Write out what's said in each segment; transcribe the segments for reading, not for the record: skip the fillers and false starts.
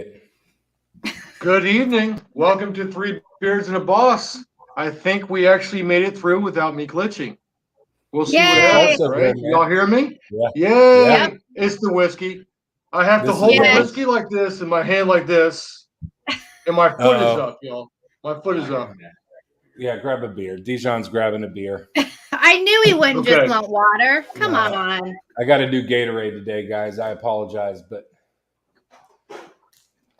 it. Good evening. Welcome to Three Beards and a Boss. I think we actually made it through without me glitching. We'll see what happens, So right? good, Y'all hear me? Yeah. Yay! Yeah. It's the whiskey. I have to This is hold the it. whiskey like this in my hand like this, and my foot is up, y'all. My foot is up. Yeah, grab a beer. Dijon's grabbing a beer. I knew he wouldn't Okay. just want water. Come No. on. I got to do Gatorade today, guys. I apologize, but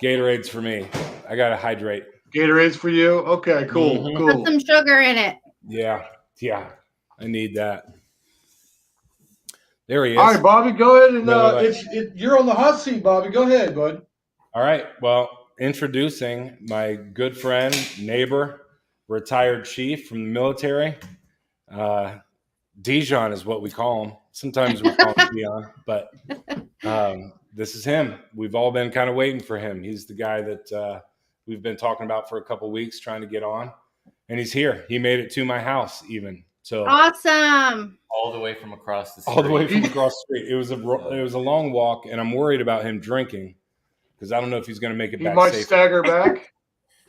Gatorade's for me. I got to hydrate. Gatorade's for you? Okay, cool, Mhm. cool. Put some sugar in it. Yeah. I need that. There he is. All right, Bobby, go ahead and No. you're on the hot seat, Bobby. Go ahead, bud. All right. Well, introducing my good friend, neighbor, retired chief from the military. Dijonn is what we call him. Sometimes we call him Dion, but this is him. We've all been kind of waiting for him. He's the guy that we've been talking about for a couple weeks, trying to get on, and he's here. He made it to my house, even. So awesome. All the way from across the street. All the way from across the street. It was a long walk, and I'm worried about him drinking because I don't know if he's going to make it back. He might safely. stagger back.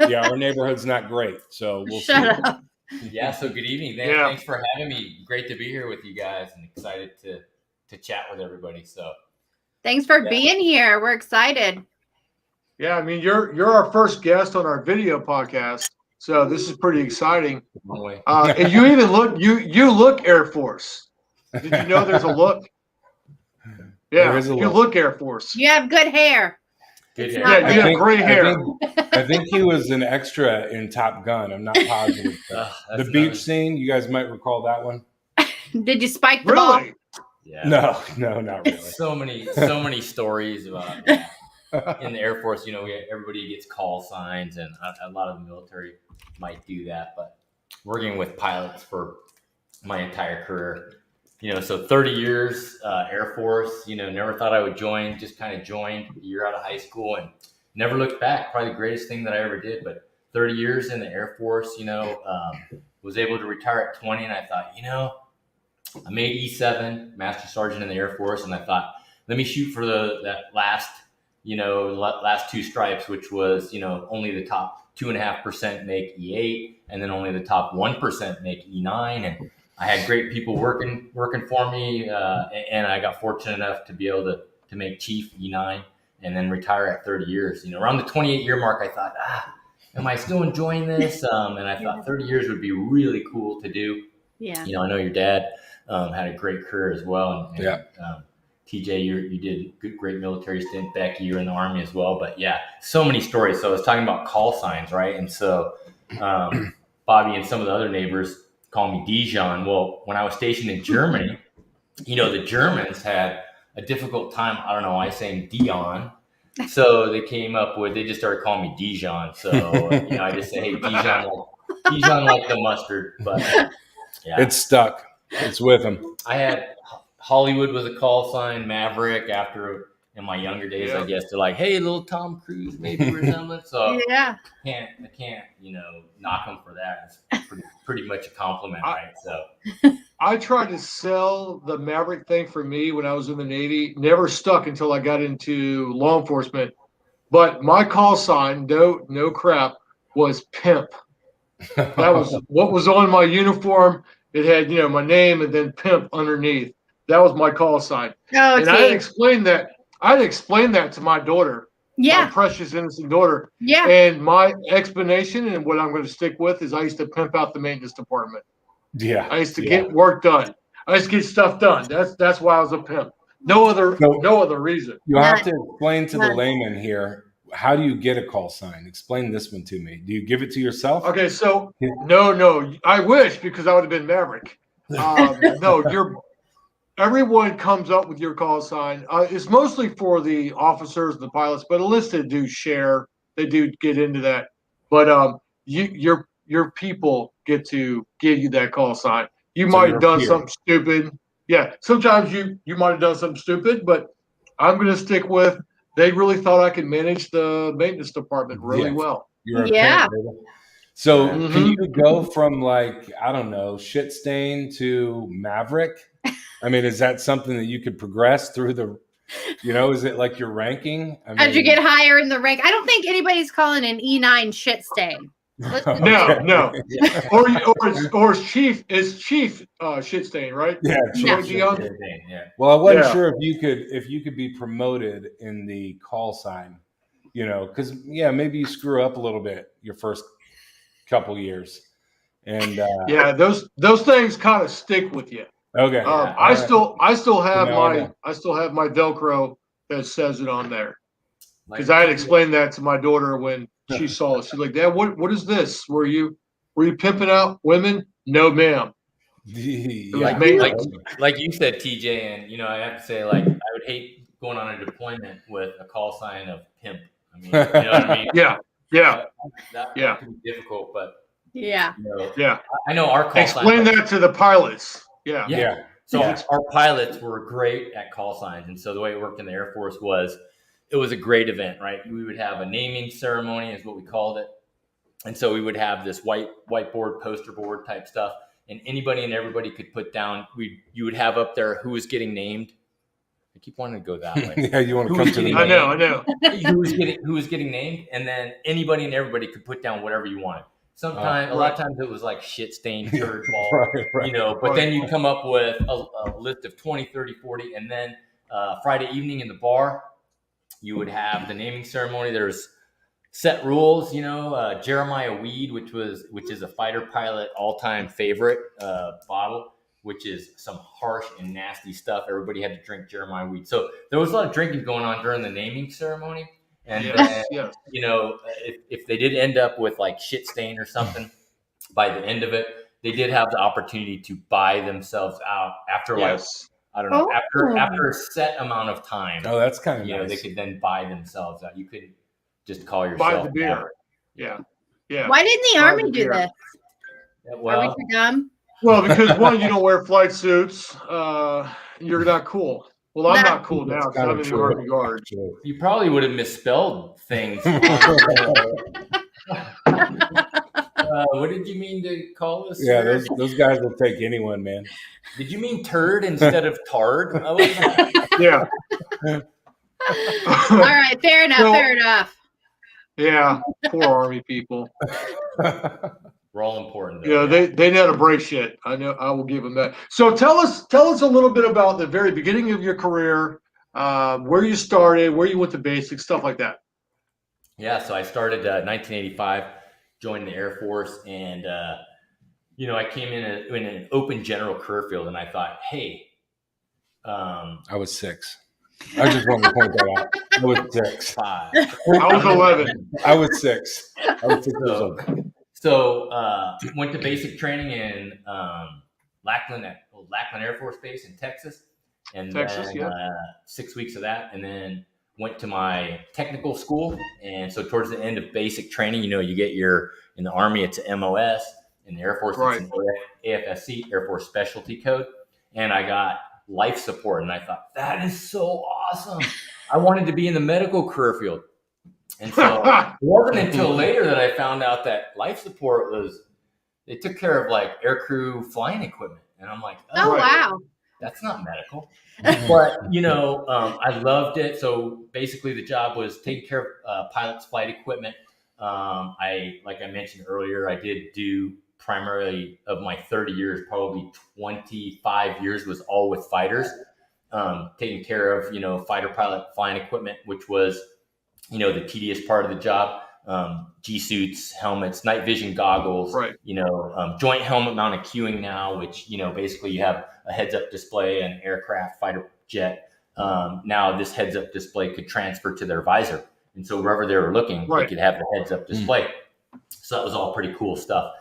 Yeah, our neighborhood's not great, so we'll Shut see. up. Yeah, so good evening. Thanks for having me. Great to be here with you guys and excited to chat with everybody. So thanks for being here. We're excited. Yeah, I mean you're our first guest on our video podcast, so this is pretty exciting. And you even look Air Force. Did you know there's a look? Yeah, you look Air Force. You have good hair. Good hair. Yeah, you have great hair. I think he was an extra in Top Gun. I'm not positive. The beach scene, you guys might recall that one. Did you spike the ball? Yeah. No, not really. So many stories about in the Air Force. You know, everybody gets call signs, and a lot of the military might do that. But working with pilots for my entire career, you know, so 30 years Air Force. You know, never thought I would join. Just kind of joined a year out of high school and never looked back. Probably the greatest thing that I ever did. But 30 years in the Air Force, you know, was able to retire at 20, and I thought, you know, I made E7, Master Sergeant in the Air Force, and I thought, let me shoot for that last two stripes, which was, you know, only the top 2.5% make E8, and then only the top 1% make E9. And I had great people working for me, and I got fortunate enough to be able to make Chief E9 and then retire at 30 years. You know, around the 28-year mark, I thought, am I still enjoying this? And I thought 30 years would be really cool to do. Yeah. You know, I know your dad had a great career as well. And TJ, you did a great military stint. Becky, you're in the Army as well. But yeah, so many stories. So I was talking about call signs, right? And so Bobby and some of the other neighbors call me Dijonn. Well, when I was stationed in Germany, you know, the Germans had a difficult time, I don't know why, saying Dion. So they just started calling me Dijonn. So, you know, I just say, hey, Dijonn like the mustard. But yeah. It's stuck. It's with him. I had Hollywood was a call sign, Maverick after in my younger days, I guess. They're like, hey, little Tom Cruise, maybe resemblance. So I can't, you know, knock them for that. It's pretty much a compliment, right? So I tried to sell the Maverick thing for me when I was in the Navy. Never stuck until I got into law enforcement. But my call sign, no crap, was Pimp. That was what was on my uniform. It had, you know, my name and then Pimp underneath. That was my call sign. Oh, and I had explained that to my daughter. Yeah. My precious innocent daughter. Yeah. And my explanation and what I'm going to stick with is I used to pimp out the maintenance department. Yeah. I used to get work done. I used to get stuff done. That's why I was a pimp. No other reason. You have to explain to the layman here. How do you get a call sign? Explain this one to me. Do you give it to yourself? Okay, so no. I wish, because I would have been Maverick. No, everyone comes up with your call sign. It's mostly for the officers, the pilots, but enlisted do share. They do get into that. But your people get to give you that call sign. You might have done something stupid. Yeah, sometimes you might have done something stupid, but I'm going to stick with. They really thought I could manage the maintenance department really well. You're a pimp, so can you go from, like, I don't know, shit stain to Maverick? I mean, is that something that you could progress through the Is it like your ranking? As you get higher in the rank, I don't think anybody's calling an E9 shit stain. No. Or it's chief shit stain, right? Yeah, No. Dijonn? Yeah. Well, I wasn't Yeah. sure if you could be promoted in the call sign, because maybe you screw up a little bit your first couple years, and Yeah, those things kind of stick with you. okay, I still have Now I my know. Velcro that says it on there, because Like, I had explained that to my daughter when she saw it. She's like, "Dad, what is this? Were you pimping out women?" No, ma'am. yeah, like you said, TJ, and I have to say, like, I would hate going on a deployment with a call sign of Pimp. I mean, you know what I mean? Yeah. That could be difficult, but Yeah. Yeah. I know our call Explain sign. that to the pilots. Yeah. yeah. So our pilots were great at call signs, and so the way it worked in the Air Force was, it was a great event, right? We would have a naming ceremony, is what we called it, and so we would have this whiteboard, poster board type stuff, and anybody and everybody could put down. You would have up there who was getting named. I keep wanting to go that way. Yeah, you want to come to the I know. who was getting named, and then anybody and everybody could put down whatever you wanted. Sometimes, a lot of times, it was like shit stained turd ball, right. But then you come up with a list of 20, 30, 40, and then Friday evening in the bar, you would have the naming ceremony. There's set rules, Jeremiah Weed, which is a fighter pilot all-time favorite bottle, which is some harsh and nasty stuff. Everybody had to drink Jeremiah Weed. So there was a lot of drinking going on during the naming ceremony. And then, if they did end up with like shit stain or something, by the end of it, they did have the opportunity to buy themselves out after I don't know, after a set amount of time. Oh, that's kind of nice. They could then buy themselves out. You couldn't just call yourself Buy the beer. out. Yeah. Why didn't the Army do this? Well, Are we too dumb? Well, because one, you don't wear flight suits. You're not cool. Well, I'm not cool now because I'm in the Army Guard. you probably would have misspelled things. What did you mean to call us? Yeah, sir? those guys will take anyone, man. Did you mean turd instead of tard? Yeah. All right, fair enough. So- Fair enough. Yeah. Poor Army people. We're all important. Though, Yeah, they know how to break shit. I know. I will give them that. So tell us a little bit about the very beginning of your career, where you started, where you went to basic, stuff like that. Yeah, so I started 1985, joined the Air Force, and I came in an open general career field, and I thought, hey, I was 6. I just want to point that out. I was 6. 5. I was 11. I was 6. I was 6 years old. So went to basic training in Lackland Air Force Base in Texas, and then 6 weeks of that, and then went to my technical school. And so towards the end of basic training, you get in the Army, it's an MOS. In the Air Force, it's an AFSC, Air Force Specialty Code. And I got life support. And I thought, that is so awesome. I wanted to be in the medical career field. And so it wasn't until later that I found out that life support they took care of like aircrew flying equipment. And I'm like, Oh, wow. that's not medical. But, I loved it. So basically the job was taking care of pilots' flight equipment. Like I mentioned earlier, I did do primarily of my 30 years, probably 25 years was all with fighters, taking care of, fighter pilot flying equipment, which was, the tedious part of the job. G-suits, helmets, night vision goggles, joint helmet mounted queuing now, which, basically you have a heads-up display, an aircraft, fighter jet. Now this heads-up display could transfer to their visor. And so wherever they were looking, they could have the heads-up display. So that was all pretty cool stuff.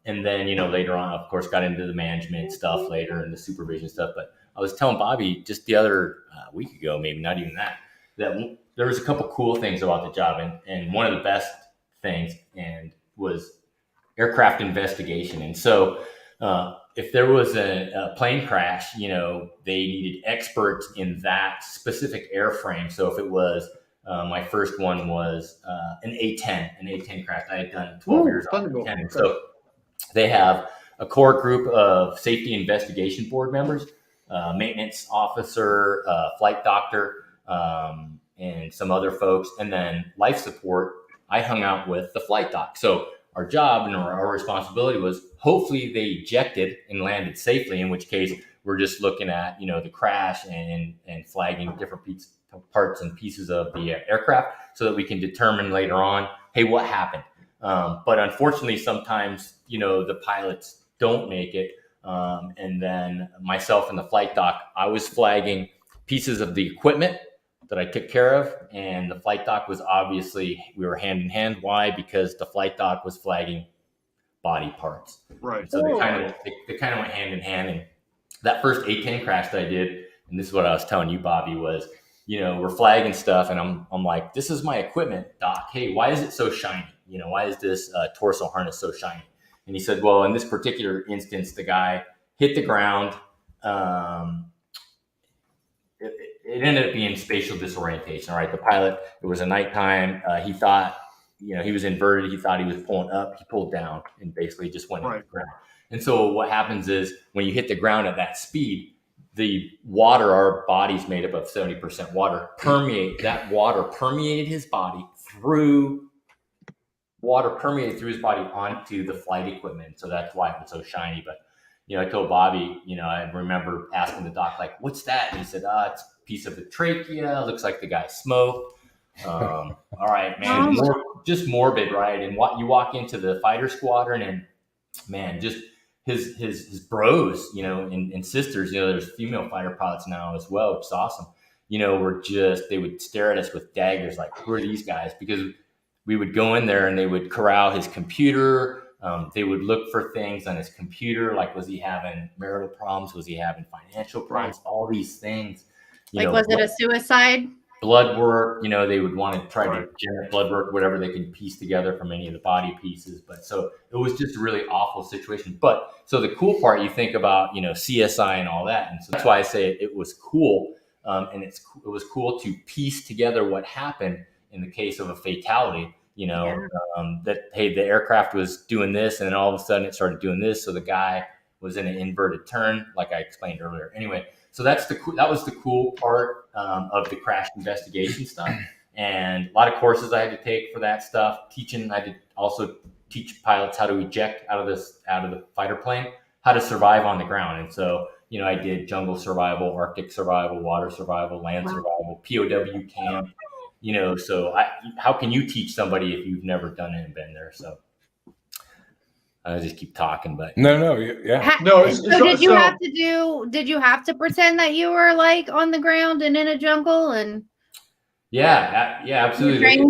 And then, later on, of course, got into the management stuff later and the supervision stuff. But I was telling Bobby just the other week ago, maybe not even that there was a couple cool things about the job. And one of the best things was aircraft investigation. And so if there was a plane crash, they needed experts in that specific airframe. So if it was my first one was an A-10 crash. I had done 12 years on A-10. So they have a core group of safety investigation board members. maintenance officer, flight doctor, and some other folks, and then life support. I hung out with the flight doc. So our job and our responsibility was hopefully they ejected and landed safely, in which case we're just looking at, the crash and flagging different parts and pieces of the aircraft so that we can determine later on, hey, what happened? But unfortunately, sometimes, the pilots don't make it. And then myself and the flight doc, I was flagging pieces of the equipment that I took care of. And the flight doc was obviously, we were hand in hand. Why? Because the flight doc was flagging body parts. Right. And so they kind of went hand in hand. And that first A-10 crash that I did, and this is what I was telling you, Bobby, was, we're flagging stuff. And I'm like, this is my equipment, doc. Hey, why is it so shiny? Why is this torso harness so shiny? And he said, well, in this particular instance, the guy hit the ground. It ended up being spatial disorientation. All right. The pilot, it was a nighttime. He thought, he was inverted. He thought he was pulling up. He pulled down and basically just went on the ground. And so what happens is when you hit the ground at that speed, the water, our body's made up of 70% water, permeated his body onto the flight equipment. So that's why it was so shiny. But, I told Bobby, I remember asking the doc, like, what's that? And he said, it's a piece of the trachea. Looks like the guy smoked. All right, man, just morbid, right? And you walk into the fighter squadron and, man, just his bros, and sisters, there's female fighter pilots now as well, which is awesome. They would stare at us with daggers, like, who are these guys? Because we would go in there and they would corral his computer. They would look for things on his computer, like, was he having marital problems? Was he having financial problems? All these things. Was it a suicide? Blood work, they would want to try to generate blood work, whatever they can piece together from any of the body pieces. But so it was just a really awful situation. But so the cool part, you think about, CSI and all that. And so that's why I say it was cool. And it was cool to piece together what happened in the case of a fatality, that, hey, the aircraft was doing this and then all of a sudden it started doing this. So the guy was in an inverted turn, like I explained earlier. Anyway, so that was the cool part of the crash investigation stuff. And a lot of courses I had to take for that stuff. I did also teach pilots how to eject out of the fighter plane, how to survive on the ground. And so, I did jungle survival, Arctic survival, water survival, land survival, POW camp. So how can you teach somebody if you've never done it and been there? So I just keep talking, but no, yeah. Did you have to pretend that you were like on the ground and in a jungle and? Yeah, absolutely.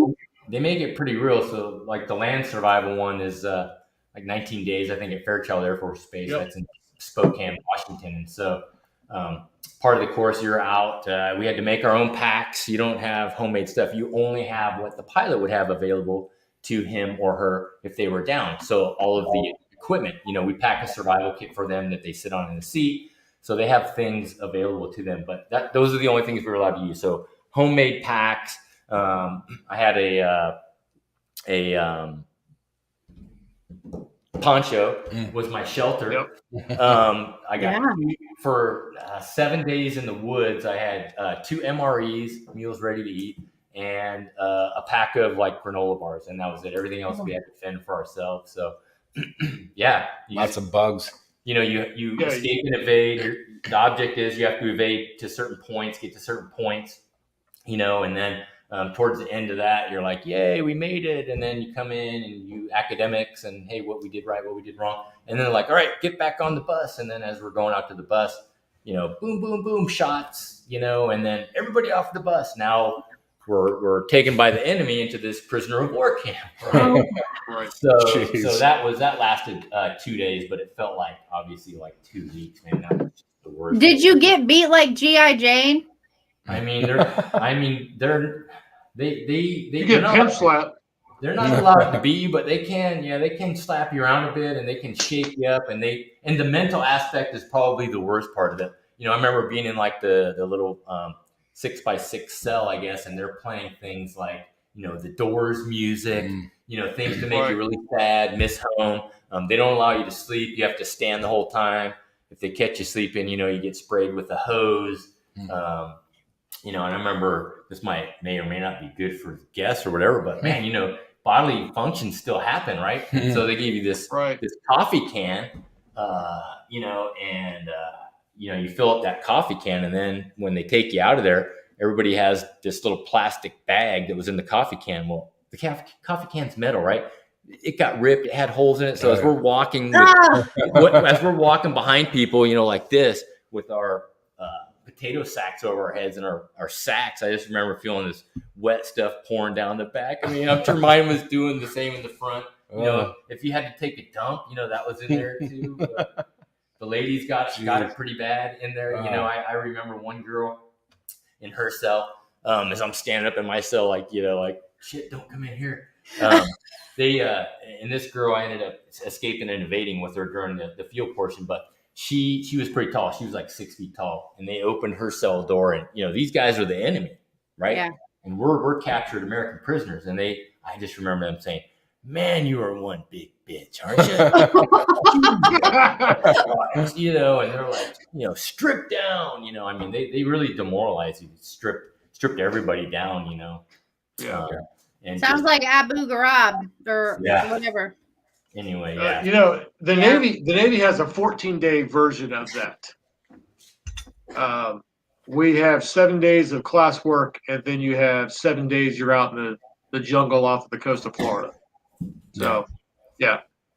They make it pretty real. So like the land survival one is like 19 days, I think, at Fairchild Air Force Base. Yep. That's in Spokane, Washington. And so part of the course, you're out. We had to make our own packs. You don't have homemade stuff. You only have what the pilot would have available to him or her if they were down. So all of the equipment, we pack a survival kit for them that they sit on in the seat. So they have things available to them, but those are the only things we were allowed to use. So homemade packs. I had a poncho was my shelter. Yep. I got for 7 days in the woods. I had 2 MREs, meals ready to eat, and a pack of like granola bars, and that was it. Everything else we had to fend for ourselves. So lots of bugs. You escape and evade. The object is you have to evade to certain points, get to certain points, and then towards the end of that, you're like, yay, we made it. And then you come in and you academics and, hey, what we did right, what we did wrong. And then they're like, all right, get back on the bus. And then as we're going out to the bus, boom, boom, boom, shots, and then everybody off the bus. Now we're taken by the enemy into this prisoner of war camp. Right? Right. So that lasted 2 days, but it felt like obviously like 2 weeks, man. That was just the worst. Did you get beat like G.I. Jane? They get pimp slap. They're not allowed to beat you, but they can slap you around a bit and they can shake you up, and the mental aspect is probably the worst part of it. I remember being in like the little 6x6 cell, I guess, and they're playing things like, the Doors music, things to make you really sad, miss home. They don't allow you to sleep. You have to stand the whole time. if they catch you sleeping, you get sprayed with a hose. And I remember this may or may not be good for guests or whatever, but man, bodily functions still happen, right? So they give you this coffee can, and you fill up that coffee can, and then when they take you out of there, everybody has this little plastic bag that was in the coffee can. Well, the coffee can's metal, right? It got ripped. It had holes in it. So as we're walking, as we're walking behind people, like this with our potato sacks over our heads and our sacks, I just remember feeling this wet stuff pouring down the back. I mean, I'm sure mine was doing the same in the front. If you had to take a dump, that was in there too. The ladies got it pretty bad in there. I remember one girl in her cell, as I'm standing up in my cell, like shit, don't come in here. And this girl, I ended up escaping and evading with her during the field portion, but she was pretty tall. She was like 6 feet tall, and they opened her cell door, and these guys are the enemy, right? Yeah. And we're captured American prisoners, and I just remember them saying, "Man, you are one big bitch, aren't you?" And they're like, strip down. I mean, they really demoralize you, stripped everybody down. Yeah. And sounds like Abu Ghraib or whatever. Anyway, the Navy has a 14-day version of that. We have 7 days of class work, and then you have 7 days you're out in the jungle off the coast of Florida. So,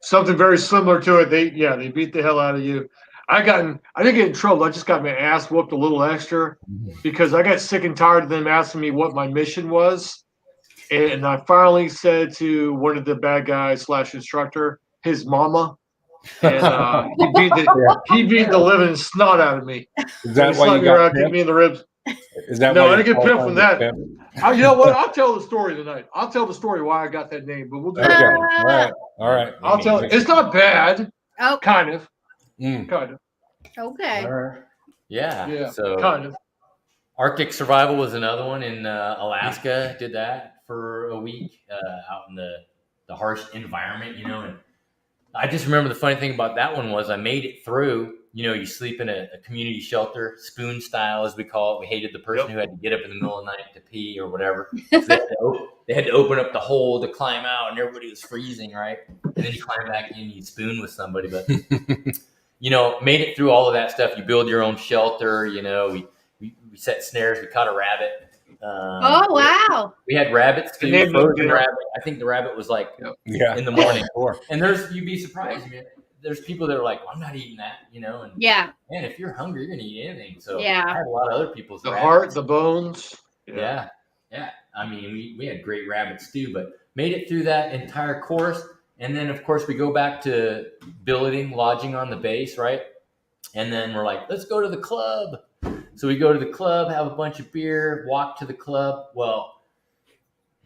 something very similar to it. They beat the hell out of you. I didn't get in trouble. I just got my ass whooped a little extra because I got sick and tired of them asking me what my mission was. And I finally said to one of the bad guys / instructor, his mama, and he beat the living snot out of me. Is that why you got kicked me in the ribs? Is that no? I didn't get pimped from that. You know what? I'll tell the story tonight. I'll tell the story why I got that name, but we'll do it. All right. I'll tell it. It's not bad. Oh, kind of. Okay. Yeah. So kind of. Arctic survival was another one in Alaska. Did that for a week out in the harsh environment, and I just remember the funny thing about that one was I made it through. You sleep in a community shelter, spoon style as we call it. We hated the person who had to get up in the middle of the night to pee or whatever. So they had to open up the hole to climb out, and everybody was freezing, right? And then you climb back in, you spoon with somebody, but made it through all of that stuff. You build your own shelter. We set snares. We caught a rabbit. Oh wow! We had rabbits too. Frozen rabbit. I think the rabbit was like in the morning. And you'd be surprised. There's people that are like, well, I'm not eating that, and man, if you're hungry, you're gonna eat anything. So I had a lot of other people's the rabbits. Heart, the bones. Yeah. I mean, we had great rabbits too, but made it through that entire course, and then of course we go back to lodging on the base, right? And then we're like, let's go to the club. So we go to the club, have a bunch of beer, walk to the club. Well,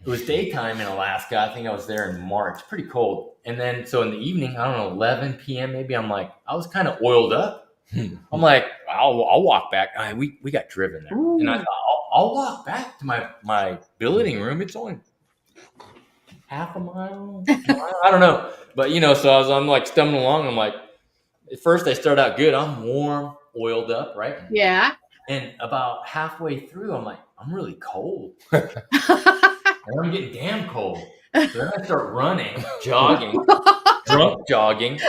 it was daytime in Alaska. I think I was there in March, pretty cold. And then, so in the evening, I don't know, 11 p.m. maybe, I was kind of oiled up. I'm like, I'll walk back. We got driven there. Ooh. And I thought, I'll walk back to my billeting room. It's only half a mile. I don't know. But, so I'm like stumbling along. I'm like, at first I start out good. I'm warm, oiled up, right? Yeah. And about halfway through, I'm like, I'm really cold. And I'm getting damn cold. So then I start running, jogging, drunk jogging,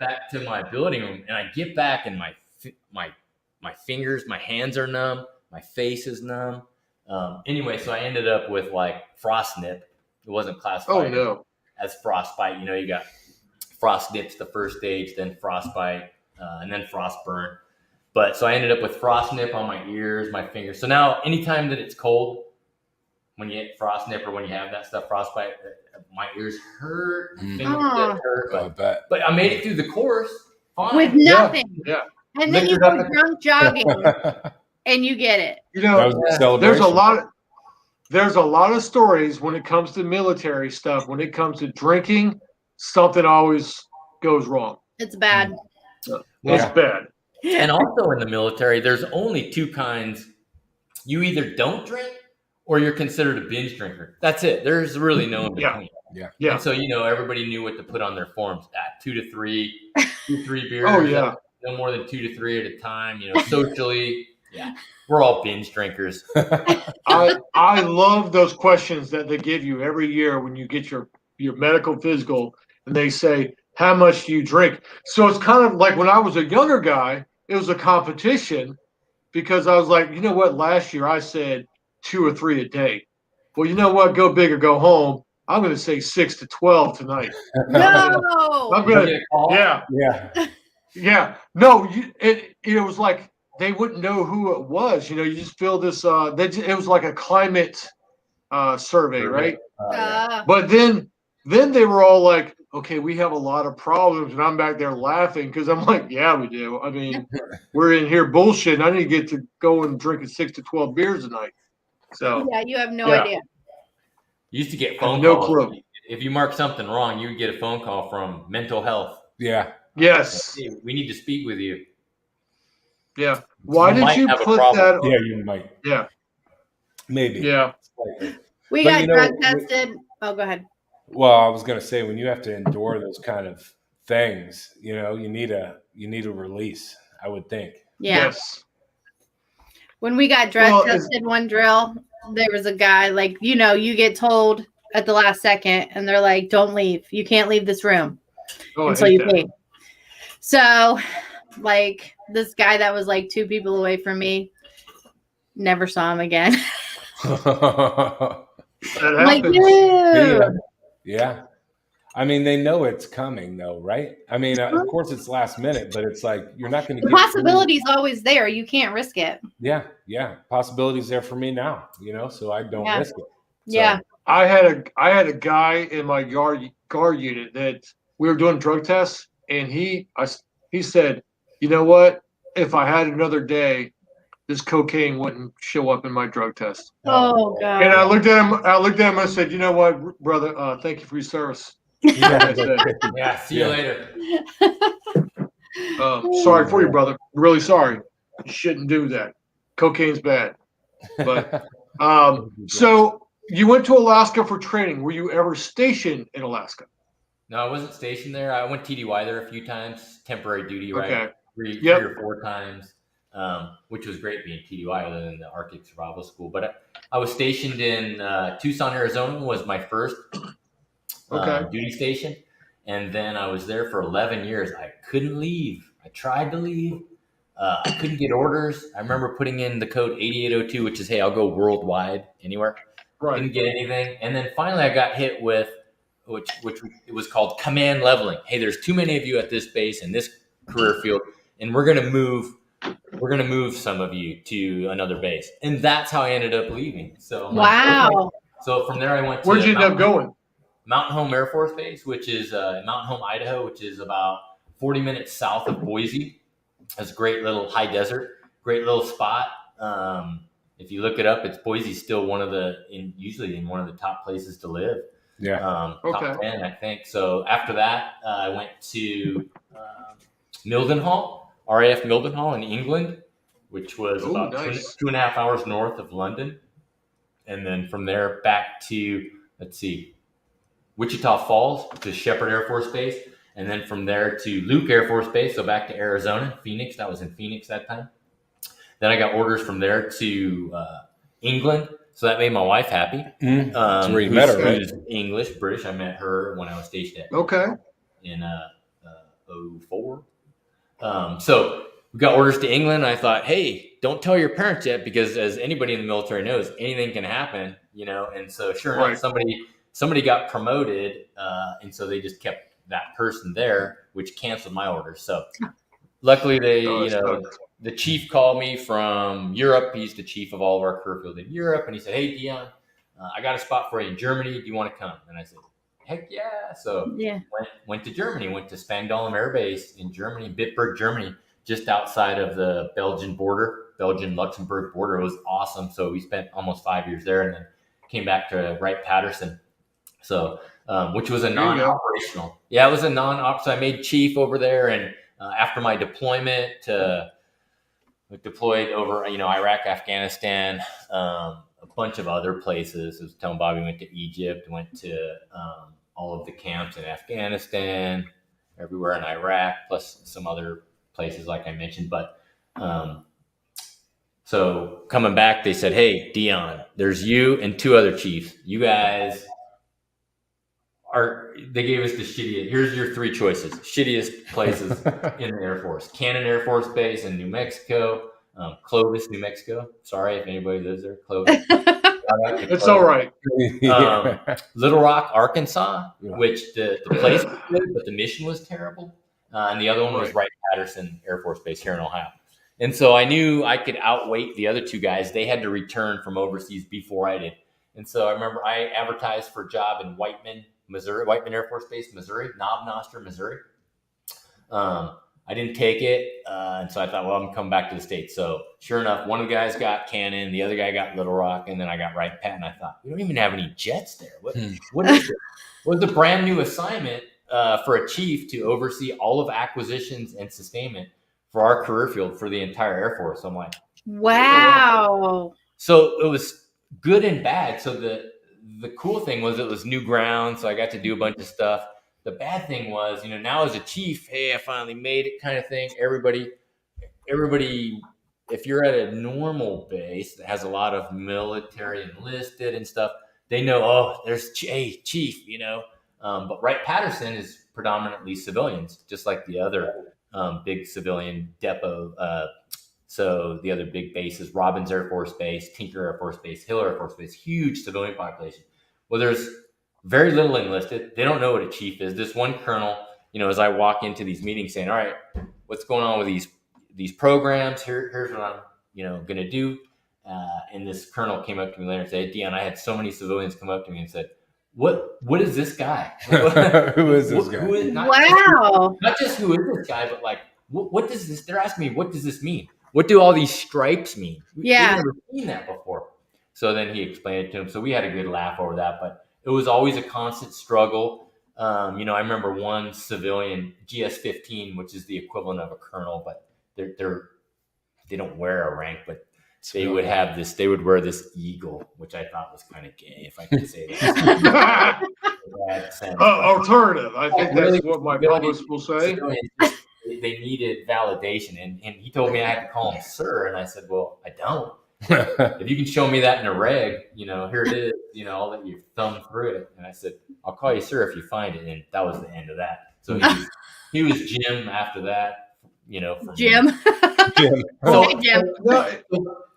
back to my billeting room. And I get back and my fingers, my hands are numb. My face is numb. Anyway, so I ended up with like frost nip. It wasn't classified as frostbite. You got frost nips the first stage, then frostbite, and then frost burn. But so I ended up with frost nip on my ears, my fingers. So now anytime that it's cold, when you get frost nip or when you have that stuff, frostbite, my ears hurt, fingers hurt. But I made it through the course fine. With nothing. Yeah. And then you go drunk jogging and you get it. There's a lot of stories when it comes to military stuff. When it comes to drinking, something always goes wrong. It's bad. It's bad. And also in the military, there's only two kinds. You either don't drink or you're considered a binge drinker. That's it. There's really no in between. Yeah. And so, everybody knew what to put on their forms. 2 to 3 beers. Oh, yeah. no more than 2 to 3 at a time. Socially, yeah, we're all binge drinkers. I love those questions that they give you every year when you get your medical physical, and they say, "How much do you drink?" So it's kind of like when I was a younger guy, it was a competition because I was like, you know what? Last year I said 2 or 3 a day. Well, you know what? Go big or go home. I'm going to say 6 to 12 tonight. No. I'm Did you going get to, a call? yeah. Yeah. No, it was like they wouldn't know who it was. You just feel this. It was like a climate survey, right? But then they were all like, "Okay, we have a lot of problems," and I'm back there laughing because I'm like, "Yeah, we do. I mean, we're in here bullshitting. I need to get to go and drinking 6 to 12 beers a night." So Yeah, you have no Yeah. idea. You used to get I phone have no calls. clue. If you mark something wrong, you would get a phone call from mental health. Yeah. Yes. Hey, we need to speak with you. Yeah. Why You did might you have a put problem. that? Yeah, you might. Yeah. Maybe. Yeah. Slightly. We But got you know, drug tested. Oh, go ahead. Well, I was going to say, when you have to endure those kind of things, you need a release, I would think. Yeah. Yes. When we got drug tested one drill, there was a guy like, you get told at the last second and they're like, "Don't leave. You can't leave this room until you pay." So like this guy that was like 2 people away from me, never saw him again. That Like, happens. Yeah. I mean, they know it's coming though, right? I mean, of course it's last minute, but it's like, you're not going to the get possibility's always there. You can't risk it. Yeah. Possibilities there for me now, so I don't risk it. So, Yeah. I had a guy in my guard unit that we were doing drug tests, and he said, "You know what? If I had another day, this cocaine wouldn't show up in my drug test." Oh God. And I looked at him. And I said, "You know what, brother? Thank you for your service." Yeah. See you later. Sorry for you, brother. Really sorry. You shouldn't do that. Cocaine's bad. But so you went to Alaska for training. Were you ever stationed in Alaska? No, I wasn't stationed there. I went TDY there a few times, temporary duty, right? Okay. Three or 4 times, which was great being TDY other than the Arctic Survival School. But I was stationed in Tucson, Arizona, was my first duty station. And then I was there for 11 years. I couldn't leave. I tried to leave. I couldn't get orders. I remember putting in the code 8802, which is, hey, I'll go worldwide, anywhere. Right. Didn't get anything. And then finally I got hit with, which it was called command leveling. Hey, there's too many of you at this base in this career field, and we're going to move some of you to another base. And that's how I ended up leaving. So wow. So from there I went to Where'd you end up going? Mountain Home Air Force Base, which is Mountain Home, Idaho, which is about 40 minutes south of Boise. It's a great little high desert, great little spot. If you look it up, Boise's still usually in one of the top places to live. Yeah. Top 10, I think. So after that, I went to Mildenhall, RAF Mildenhall in England, which was about nice. 2.5 hours north of London. And then from there back to, Wichita Falls to Shepherd Air Force Base. And then from there to Luke Air Force Base, so back to Arizona, Phoenix. That was in Phoenix that time. Then I got orders from there to England. So that made my wife happy. That's where you met her, right? Who's English, British. I met her when I was stationed at in 2004. So we got orders to England. And I thought, hey, don't tell your parents yet, because as anybody in the military knows, anything can happen, And so sure enough, somebody got promoted, and so they just kept that person there, which canceled my orders. So luckily the chief called me from Europe. He's the chief of all of our career field in Europe. And he said, hey, Dijonn, I got a spot for you in Germany. Do you want to come? And I said, heck yeah. So went to Germany, went to Spangdahlem Air Base in Germany, Bitburg, Germany, just outside of the Belgian-Luxembourg border. It was awesome. So we spent almost 5 years there and then came back to Wright-Patterson. So, which was a non-operational. Yeah, it was a non-op. So I made chief over there. And after my deployment, deployed over, Iraq, Afghanistan, a bunch of other places. I was telling Bobby, went to Egypt, went to all of the camps in Afghanistan, everywhere in Iraq, plus some other places, like I mentioned. But so coming back, they said, "Hey, Dijonn, there's you and 2 other chiefs. You guys are." They gave us the shittiest. Here's your 3 choices: shittiest places in the Air Force: Cannon Air Force Base in New Mexico, Clovis, New Mexico. Sorry if anybody lives there. Clovis. It's all right. Little Rock, Arkansas, which the place was good, but the mission was terrible. And the other one was Wright-Patterson Air Force Base here in Ohio. And so I knew I could outweight the other 2 guys. They had to return from overseas before I did. And so I remember I advertised for a job in Whiteman, Missouri, Whiteman Air Force Base, Missouri, Knob Noster, Missouri. I didn't take it, and so I thought, well, I'm coming back to the States. So sure enough, one of the guys got Cannon, the other guy got Little Rock, and then I got Wright-Pat, and I thought, we don't even have any jets there. What is it? It was a brand new assignment for a chief to oversee all of acquisitions and sustainment for our career field for the entire Air Force. So I'm like, wow. So it was good and bad. So the cool thing was it was new ground, so I got to do a bunch of stuff. The bad thing was, now as a chief, hey, I finally made it kind of thing. Everybody, if you're at a normal base that has a lot of military enlisted and stuff, they know, oh, there's chief, But Wright-Patterson is predominantly civilians, just like the other big civilian depot. So the other big bases, Robbins Air Force Base, Tinker Air Force Base, Hill Air Force Base, huge civilian population. Well, there's very little enlisted. They don't know what a chief is. This one colonel, as I walk into these meetings saying, all right, what's going on with these programs? Here's what I'm, going to do. And this colonel came up to me later and said, Dijonn, I had so many civilians come up to me and said, what is this guy? Who is this guy? Not just who is this guy, but like, what does this, they're asking me, what does this mean? What do all these stripes mean? Yeah. We've never seen that before. So then he explained it to him. So we had a good laugh over that, but it was always a constant struggle. I remember one civilian, GS-15, which is the equivalent of a colonel, but they don't wear a rank, but they would have this. They would wear this eagle, which I thought was kind of gay, if I could say that. Alternative. I think that's what my brothers will say. They needed validation, and he told me I had to call him sir, and I said, well, I don't. If you can show me that in a reg, here it is, I'll let you thumb through it. And I said, I'll call you sir if you find it. And that was the end of that. So he was Jim after that, Jim.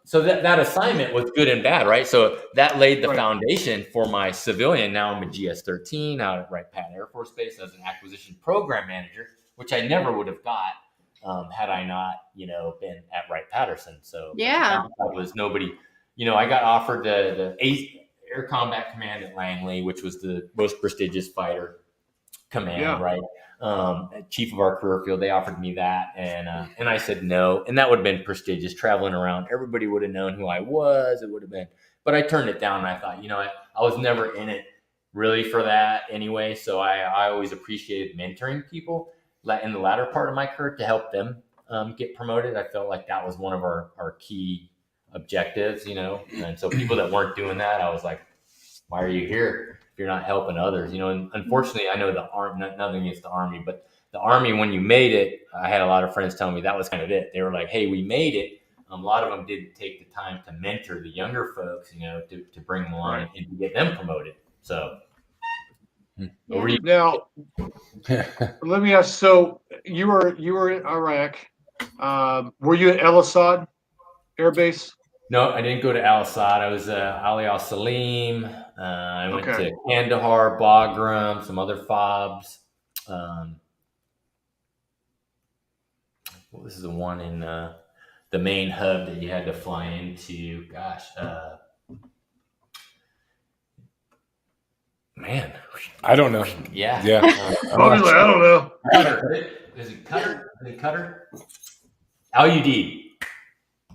So that assignment was good and bad, right? So that laid the foundation for my civilian. Now I'm a GS-13 out at Wright-Patterson Air Force Base as an acquisition program manager, which I never would have got had I not, been at Wright-Patterson. So yeah, was nobody, I got offered the 8th Air Combat Command at Langley, which was the most prestigious fighter command, right? Chief of our career field, they offered me that, and I said no, and that would have been prestigious, traveling around. Everybody would have known who I was. It would have been, but I turned it down, and I thought, I was never in it really for that anyway. So I always appreciated mentoring people in the latter part of my career to help them get promoted. I felt like that was one of our key objectives, and so people that weren't doing that, I was like, why are you here if you're not helping others? And unfortunately, I know the Army, nothing against the Army, but the Army, when you made it, I had a lot of friends telling me that was kind of it. They were like, hey, we made it. A lot of them didn't take the time to mentor the younger folks, to bring them along and to get them promoted. So now, let me ask. So you were in Iraq. Were you at El Asad Air Base? No, I didn't go to Al Asad. I was Ali Al Salim. I went to Kandahar, Bagram, some other FOBs. What was the one in the main hub that you had to fly into? Gosh, man, I don't know. Yeah. Obviously, I don't know. Qatar. Is it Qatar? Al-Udeid.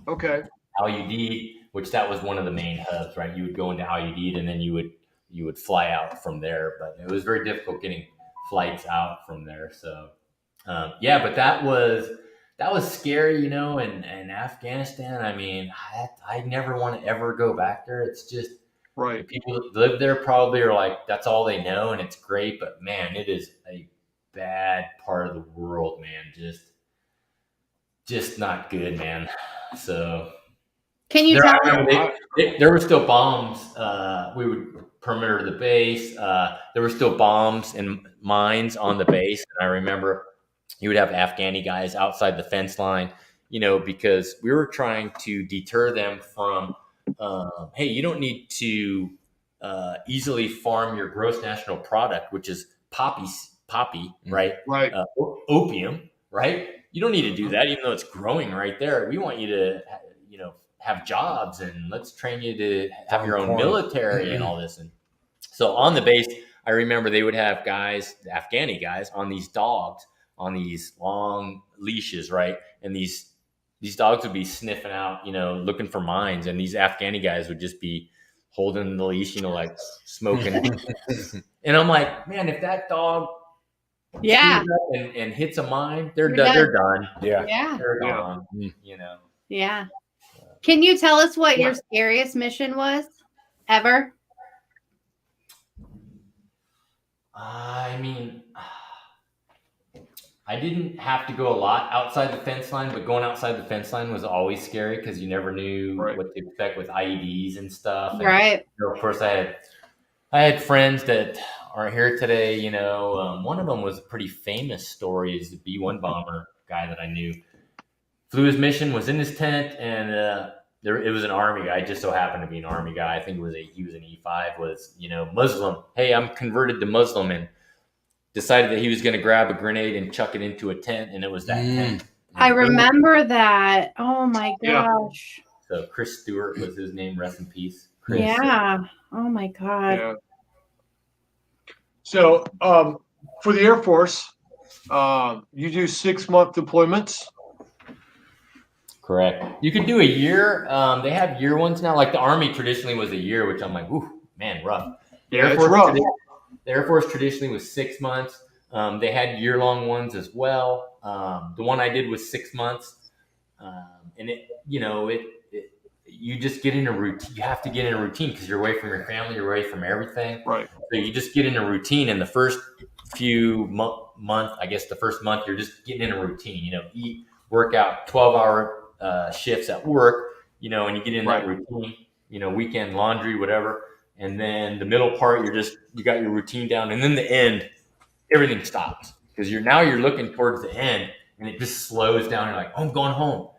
Okay. Al-Udeid, which that was one of the main hubs, right? You would go into Al-Udeid and then you would fly out from there, but it was very difficult getting flights out from there. So, but that was scary, and Afghanistan. I mean, I never want to ever go back there. It's just the people that live there probably are like, that's all they know, and it's great, but man, it is a bad part of the world, man. Just just not good, man. So Can you tell? There were still bombs. We would perimeter the base. There were still bombs and mines on the base. And I remember you would have Afghani guys outside the fence line, because we were trying to deter them from, hey, you don't need to easily farm your gross national product, which is poppy, right? Right. Opium, right? You don't need to do that, even though it's growing right there. We want you to, have jobs, and let's train you to have your own military and all this. And so on the base, I remember they would have guys, the Afghani guys, on these dogs on these long leashes, right? And these dogs would be sniffing out, looking for mines, and these Afghani guys would just be holding the leash, like smoking. And I'm like, man, if that dog and hits a mine, they're done. They're done. Yeah. They're gone. Yeah. Can you tell us what your scariest mission was ever? I mean, I didn't have to go a lot outside the fence line, but going outside the fence line was always scary because you never knew what to expect with IEDs and stuff. And, right. Of course, I had friends that aren't here today. One of them was a pretty famous story. Is the B-1 bomber guy that I knew. Flew his mission, was in his tent, and it was an Army guy. It just so happened to be an Army guy. I think he was an E5. Was Muslim. Hey, I'm converted to Muslim, and decided that he was going to grab a grenade and chuck it into a tent, and it was that tent. I remember that. Oh my gosh. So Chris Stewart was his name. Rest in peace, Chris. Yeah. Oh my God. Yeah. So for the Air Force, you do 6-month deployments. Correct. You could do a year. They have year ones now. Like the Army traditionally was a year, which I'm like, ooh, man, rough. Yeah, it's rough. The Air Force traditionally was 6 months. They had year-long ones as well. The one I did was 6 months, and you just get in a routine. You have to get in a routine because you're away from your family, you're away from everything. Right. So you just get in a routine, and the first few the first month, you're just getting in a routine. Eat, work out, 12-hour shifts at work. And you get in that routine. Weekend laundry, whatever. And then the middle part, you got your routine down, and then the end, everything stops because you're looking towards the end, and it just slows down. You're like, oh, I'm going home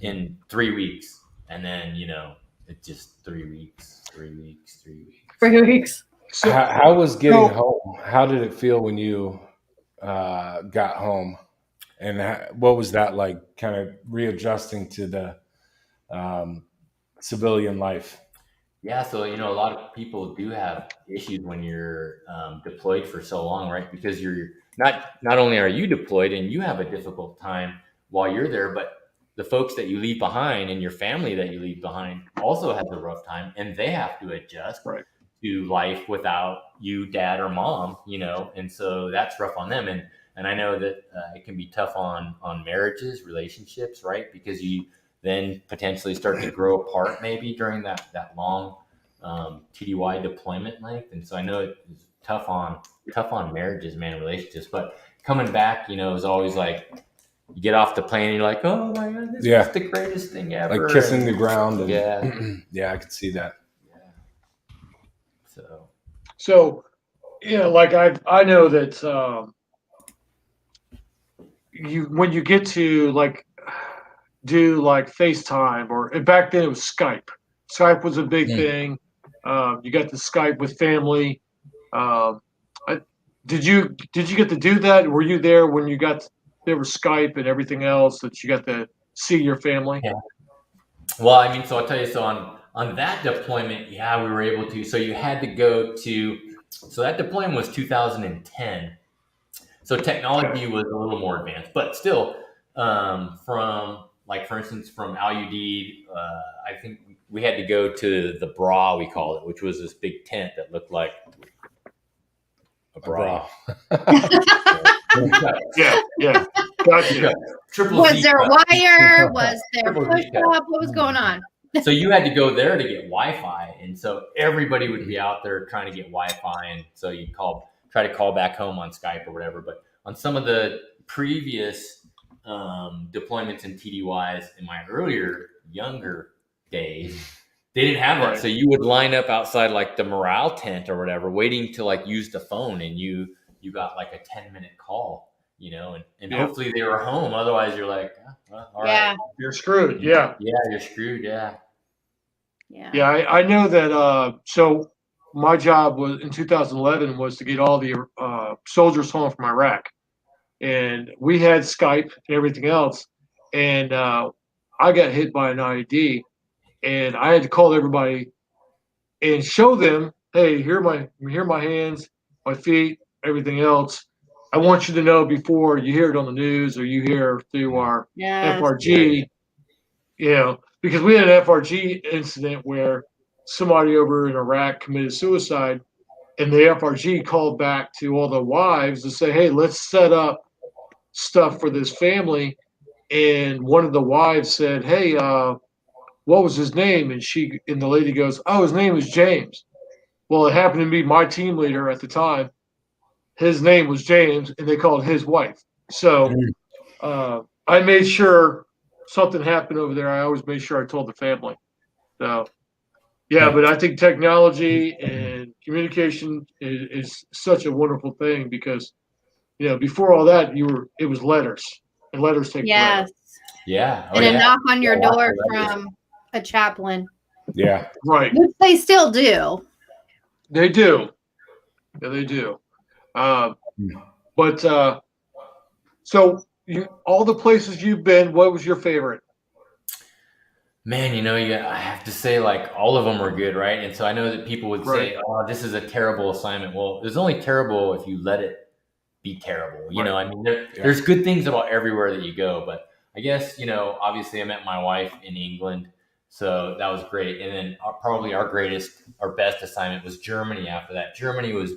in 3 weeks, and then it's just 3 weeks. 3 weeks. So how was getting home? How did it feel when you got home, and what was that like? Kind of readjusting to the civilian life. Yeah, so a lot of people do have issues when you're deployed for so long, right? Because you're not only are you deployed and you have a difficult time while you're there, but the folks that you leave behind and your family that you leave behind also has a rough time, and they have to adjust to life without you, dad or mom, and so that's rough on them. And I know that it can be tough on marriages, relationships, right? Because you then potentially start to grow apart maybe during that long TDY deployment length. And so I know it's tough on marriages, man, relationships. But coming back, is always like you get off the plane and you're like, oh my God, this is the greatest thing ever. Like kissing the ground. And, yeah, I could see that. Yeah. So like I know that when you get to do FaceTime, or back then it was Skype. Skype was a big thing. You got to Skype with family. Did you get to do that? Were you there when there was Skype and everything else that you got to see your family? Yeah. Well, so I'll tell you. So on that deployment, we were able to. So you had to go to. So that deployment was 2010. So technology was a little more advanced, but still, from for instance, from Al Udeid, I think we had to go to the bra, we called it, which was this big tent that looked like a bra. Yeah. Gotcha. Was there wire? Was there push-up? What was going on? So you had to go there to get Wi-Fi, and so everybody would be out there trying to get Wi-Fi, and so you try to call back home on Skype or whatever. But on some of the previous deployments and TDYs in my younger days, they didn't have that. So you would line up outside like the morale tent or whatever, waiting to like use the phone, and you got like a 10-minute call, and hopefully they were home. Otherwise you're like, well, all right. You're screwed. Yeah. Yeah, you're screwed. Yeah. Yeah, I know that. So my job was in 2011 was to get all the soldiers home from Iraq, and we had Skype and everything else. And I got hit by an IED, and I had to call everybody and show them, hey, here are my hands, my feet, everything else. I want you to know before you hear it on the news or you hear through our FRG, because we had an FRG incident where somebody over in Iraq committed suicide, and the FRG called back to all the wives to say, hey, let's set up stuff for this family. And one of the wives said, hey, what was his name? And the lady goes, oh, his name was James. Well, it happened to be my team leader at the time. His name was James, and they called his wife. So I made sure something happened over there. I always made sure I told the family. So, yeah, but I think technology and communication is such a wonderful thing because, before all that, it was letters, and letters take forever. Yeah. And a knock on your door from a chaplain. Yeah. Right. Which they still do. They do. Yeah, they do. But so all the places you've been, what was your favorite? Man, I have to say, like, all of them were good, right? And so I know that people would say, oh, this is a terrible assignment. Well, it's only terrible if you let it be terrible. I mean, there's good things about everywhere that you go. But I guess, obviously I met my wife in England. So that was great. And then probably our best assignment was Germany after that. Germany was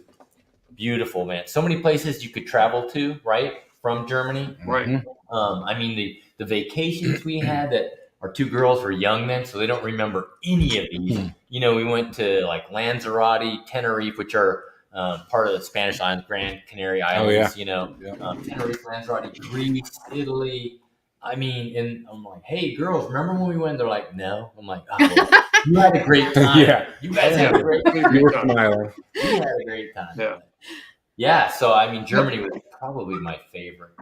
beautiful, man. So many places you could travel to, right, from Germany. Right. I mean, the vacations we had that our two girls were young then, so they don't remember any of these. We went to like Lanzarote, Tenerife, which are part of the Spanish islands, Gran Canaria Islands, Tenerife, Lanzarote, Greece, Italy. I mean, and I'm like, hey, girls, remember when we went? They're like, no. I'm like, oh, well, you had a great time. You guys had a great time. You were smiling. You had a great time. Yeah. So, I mean, Germany was probably my favorite.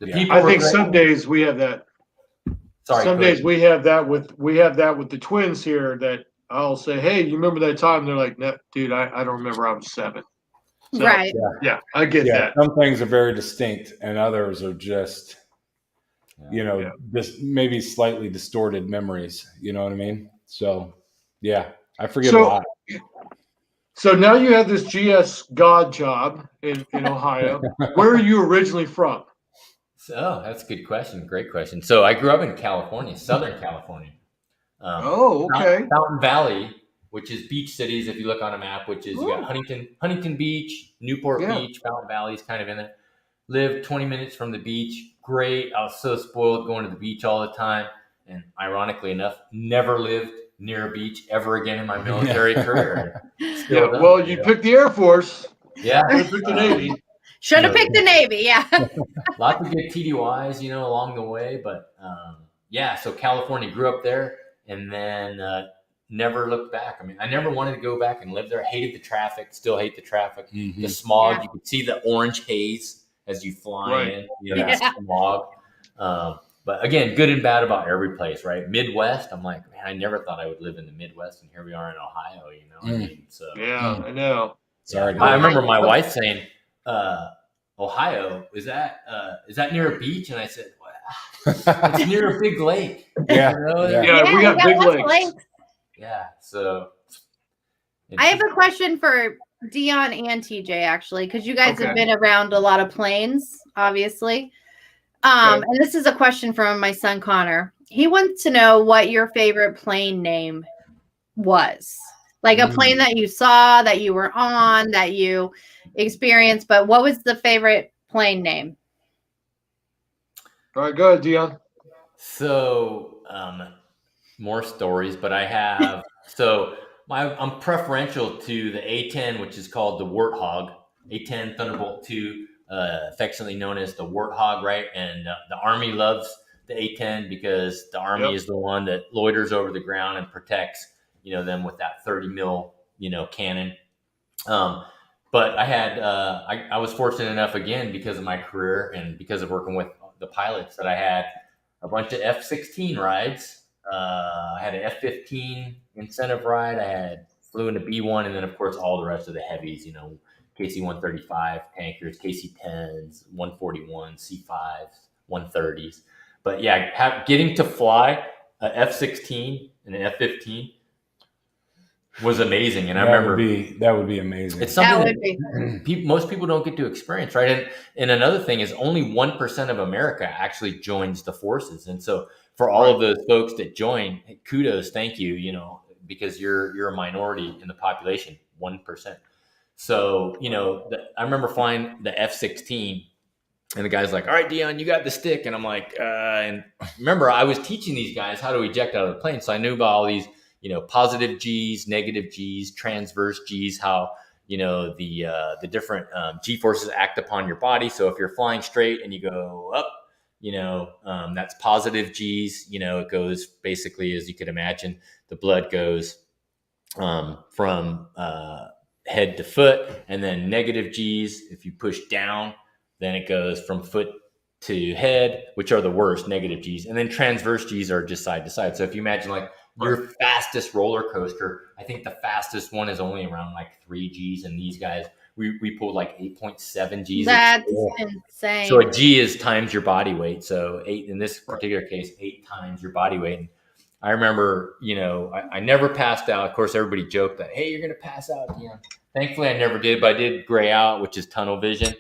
I think some days we have that. Some days we have that with the twins here that I'll say, hey, you remember that time? And they're like, no, dude, I don't remember. I was 7. So, right. Yeah, I get that. Some things are very distinct and others are just, just maybe slightly distorted memories. You know what I mean? So, yeah, I forget a lot. So now you have this GS God job in Ohio. Where are you originally from? So that's a good question. Great question. So I grew up in California, Southern California. Okay. Fountain Valley, which is beach cities. If you look on a map, which is you got Huntington Beach, Newport Beach, Fountain Valley is kind of in there. Lived 20 minutes from the beach. Great. I was so spoiled going to the beach all the time. And ironically enough, never lived near a beach ever again in my military career. Well, you picked the Air Force. Yeah. You picked the Navy. Should have picked the Navy, yeah. Lots of good TDYs, along the way. But so California, grew up there and then never looked back. I mean, I never wanted to go back and live there. Hated the traffic, still hate the traffic. Mm-hmm. The smog, you could see the orange haze as you fly in, smog. But again, good and bad about every place, right? Midwest, I'm like, man, I never thought I would live in the Midwest, and here we are in Ohio, I mean, so. Yeah, I know. Sorry. I remember my wife saying, Ohio, is that near a beach? And I said, well, it's near a big lake. Yeah, we got big lakes. Yeah, so. I have a question for Dijonn and TJ, actually, because you guys have been around a lot of planes, obviously. And this is a question from my son, Connor. He wants to know what your favorite plane name was. Like a plane that you saw, that you were on, that you experienced, but what was the favorite plane name? All right, go ahead, Dijonn. So, more stories, but I have, I'm preferential to the A-10, which is called the Warthog, A-10 Thunderbolt 2, affectionately known as the warthog, right? And the Army loves the A-10 because the Army is the one that loiters over the ground and protects, them with that 30 mil, cannon. But I had, I was fortunate enough again because of my career and because of working with the pilots that I had a bunch of F-16 rides. I had an F-15 incentive ride. I flew into B-1, and then of course all the rest of the heavies, KC-135 tankers, KC-10s, 141, C-5s, 130s. But yeah, getting to fly a F-16 and an F-15 was amazing, and I remember that would be amazing. It's something that most people don't get to experience, right? And another thing is only 1% of America actually joins the forces, and so for all of those folks that join, kudos, thank you, because you're a minority in the population, 1%. So I remember flying the F-16, and the guy's like, "All right, Dijonn, you got the stick," and I'm like, and remember I was teaching these guys how to eject out of the plane, so I knew about all these. Positive G's, negative G's, transverse G's, how, the different G forces act upon your body. So if you're flying straight and you go up, that's positive G's, it goes basically, as you could imagine, the blood goes from head to foot, and then negative G's, if you push down, then it goes from foot to head, which are the worst, negative G's. And then transverse G's are just side to side. So if you imagine like your fastest roller coaster, I think the fastest one is only around like 3 G's. And these guys, we pulled like 8.7 G's. That's insane. So a G is times your body weight. So 8, in this particular case, 8 times your body weight. And I remember, I never passed out. Of course, everybody joked that, hey, you're going to pass out. Thankfully, I never did, but I did gray out, which is tunnel vision.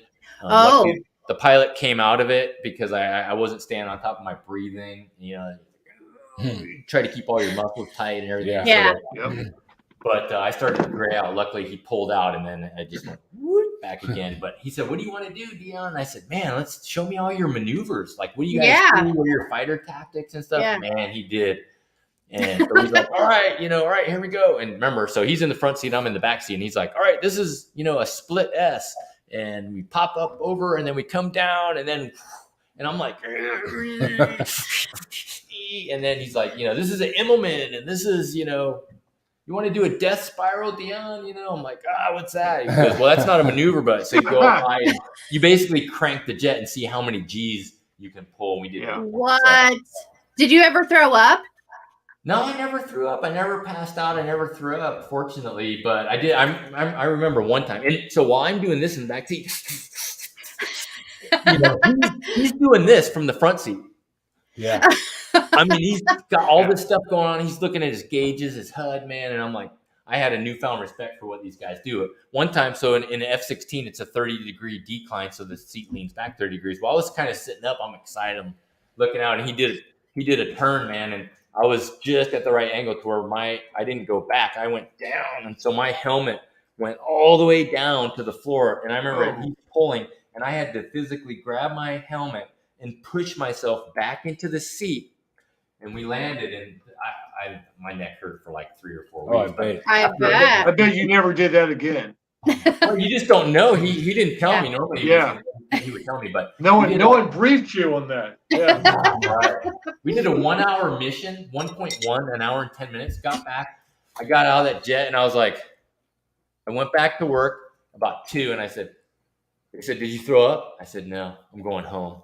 Luckily, the pilot came out of it because I wasn't staying on top of my breathing, try to keep all your muscles tight and everything. Yeah. But I started to gray out. Luckily, he pulled out, and then I just went back again. But he said, "What do you want to do, Dijonn?" And I said, "Man, let's show me all your maneuvers. Like, what do you guys do? What are your fighter tactics and stuff?" Yeah. Man, he did. And so he's like, all right, here we go. And remember, so he's in the front seat, I'm in the back seat, and he's like, all right, this is, a split S. And we pop up over, and then we come down, and I'm like, and then he's like, this is an Immelman, and this is, you want to do a death spiral, Dijonn? I'm like, what's that? He goes, well, that's not a maneuver, but so you go up high, and you basically crank the jet and see how many G's you can pull. And we did that. What? Did you ever throw up? No, I never threw up. I never passed out. I never threw up, fortunately. But I did. I remember one time. And so while I'm doing this in the back seat, he's doing this from the front seat. Yeah. I mean, he's got all this stuff going on. He's looking at his gauges, his HUD, man. And I'm like, I had a newfound respect for what these guys do. One time, so in an F-16, it's a 30-degree decline, so the seat leans back 30 degrees. While I was kind of sitting up, I'm excited. I'm looking out, and he did a turn, man, and I was just at the right angle to where I didn't go back. I went down. And so my helmet went all the way down to the floor. And I remember he's pulling, and I had to physically grab my helmet and push myself back into the seat. And we landed, and my neck hurt for like 3 or 4 weeks. I bet. I bet you never did that again. Well, you just don't know. He didn't tell me. Normally he would tell me, but no one briefed you on that. Yeah. Right. We did a 1 hour mission, 1.1, an hour and 10 minutes. Got back. I got out of that jet, and I was like, I went back to work about 2, and they said, did you throw up? I said, no, I'm going home.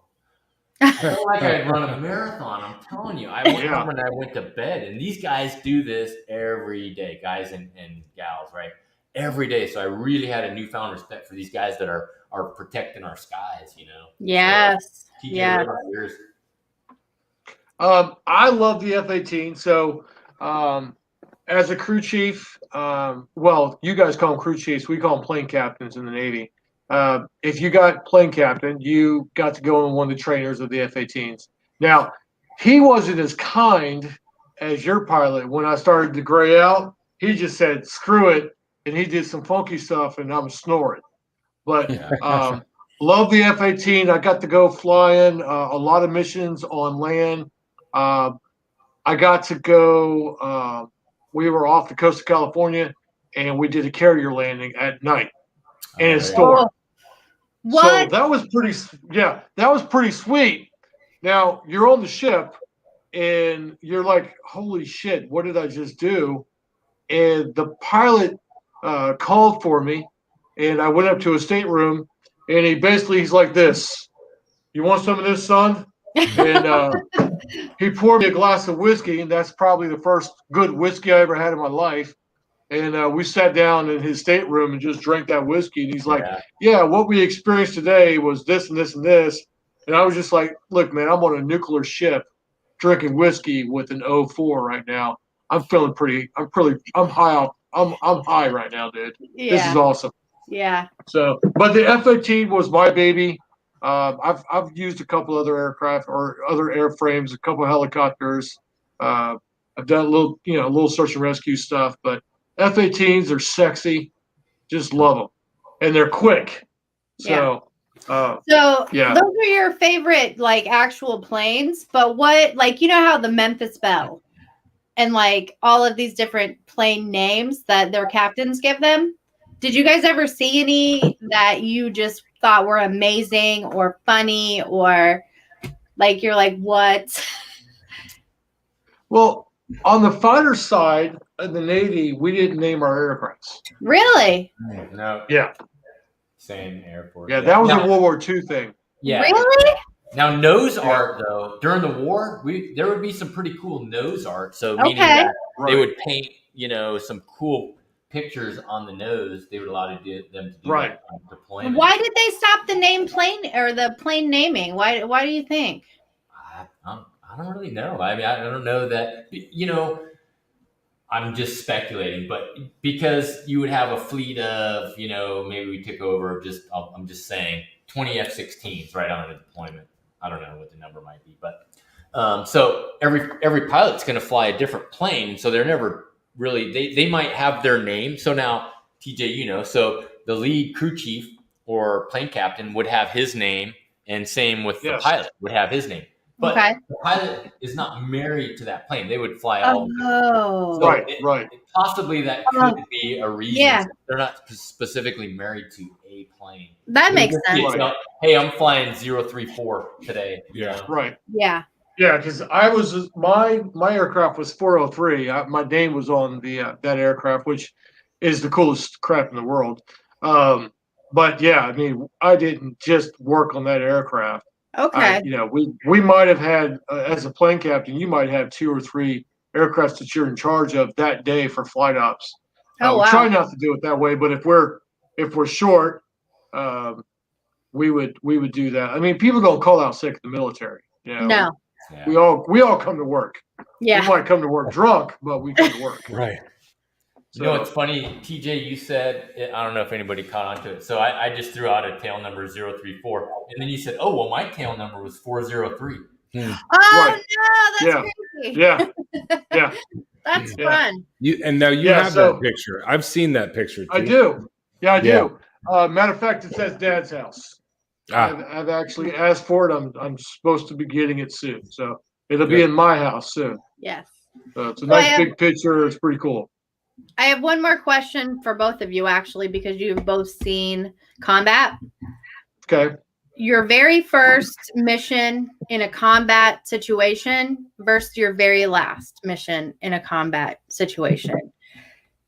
I felt like I had run a marathon. I'm telling you. I went home and I went to bed. And these guys do this every day, guys and gals, right? Every day. So I really had a newfound respect for these guys that are protecting our skies, Yes. So, yeah. I love the F-18. So as a crew chief, well, you guys call them crew chiefs. We call them plane captains in the Navy. If you got plane captain, you got to go in one of the trainers of the F-18s. Now, he wasn't as kind as your pilot. When I started to gray out, he just said, screw it. And he did some funky stuff, and I'm snoring. But love the F-18. I got to go flying a lot of missions on land. I got to go we were off the coast of California, and we did a carrier landing at night. And it's storm. What? So that was pretty sweet. Now you're on the ship and you're like, holy shit, what did I just do? And the pilot called for me, and I went up to his stateroom, and he's like this. You want some of this, son? And he poured me a glass of whiskey, and that's probably the first good whiskey I ever had in my life. And we sat down in his stateroom and just drank that whiskey. And he's like, yeah, what we experienced today was this and this and this. And I was just like, look, man, I'm on a nuclear ship drinking whiskey with an O4 right now. I'm high I'm high right now, dude. Yeah. This is awesome. Yeah. So, but the F-18 was my baby. I've used a couple other aircraft or other airframes, a couple of helicopters. I've done a little search and rescue stuff, but F-18s are sexy. Just love them, and they're quick. So, those are your favorite like actual planes. But what, like, you know how the Memphis Belle and like all of these different plane names that their captains give them? Did you guys ever see any that you just thought were amazing or funny or like you're like, what? Well, on the fighter side of the Navy, we didn't name our aircrafts. Really? No. Yeah. Same Air Force. Yeah, that was a World War II thing. Yeah. Really? Now, nose art, though, during the war, there would be some pretty cool nose art. So meaning that they would paint, some cool pictures on the nose. They would allow them to do that on deployment. Why did they stop the name plane or the plane naming? Why do you think? I don't really know. I mean, I don't know that, I'm just speculating, but because you would have a fleet of, maybe we took over I'm just saying 20 F-16s right on a deployment. I don't know what the number might be, but so every pilot's going to fly a different plane. So they're never really, they might have their name. So now TJ, so the lead crew chief or plane captain would have his name, and same with the pilot would have his name. But the pilot is not married to that plane. They would fly all. Oh, so right. Possibly that could be a reason. Yeah. They're not specifically married to a plane. That makes sense. Hey, I'm flying 034 today. Yeah. Right. Yeah. Yeah, because my aircraft was 403. My name was on that aircraft, which is the coolest crap in the world. But yeah, I mean, I didn't just work on that aircraft. Okay. We might have had, as a plane captain, you might have 2 or 3 aircrafts that you're in charge of that day for flight ops. Wow. We try not to do it that way, but if we're short, we would do that. I mean, people don't call out sick in the military. No. Yeah. We all come to work. Yeah. We might come to work drunk, but we come to work. Right. So, it's funny, TJ, you said, I don't know if anybody caught on to it. So I just threw out a tail number 034. And then you said, oh, well, my tail number was 403. Oh, right. No, that's crazy. Yeah. Yeah. That's fun. You have that picture. I've seen that picture too. I do. Yeah, I do. Matter of fact, it says Dad's house. I've actually asked for it. I'm supposed to be getting it soon. So it'll be in my house soon. Yes. So it's a nice big picture. It's pretty cool. I have one more question for both of you, actually, because you've both seen combat. Okay. Your very first mission in a combat situation versus your very last mission in a combat situation.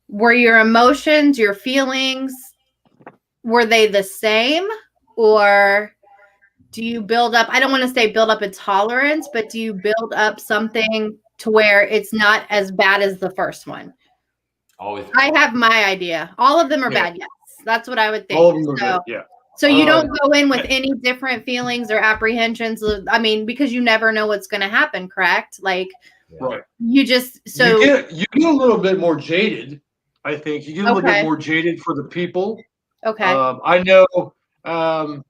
Were your emotions, your feelings, were they the same? Or do you build up, I don't want to say build up a tolerance, but do you build up something to where it's not as bad as the first one? Always. I have my idea. All of them are bad. Yes. That's what I would think. All of them are bad. Yeah. So you don't go in with any different feelings or apprehensions. I mean, because you never know what's going to happen, correct? Like, right. You just, so. You get a little bit more jaded, I think. You get a little bit more jaded for the people. Okay. I know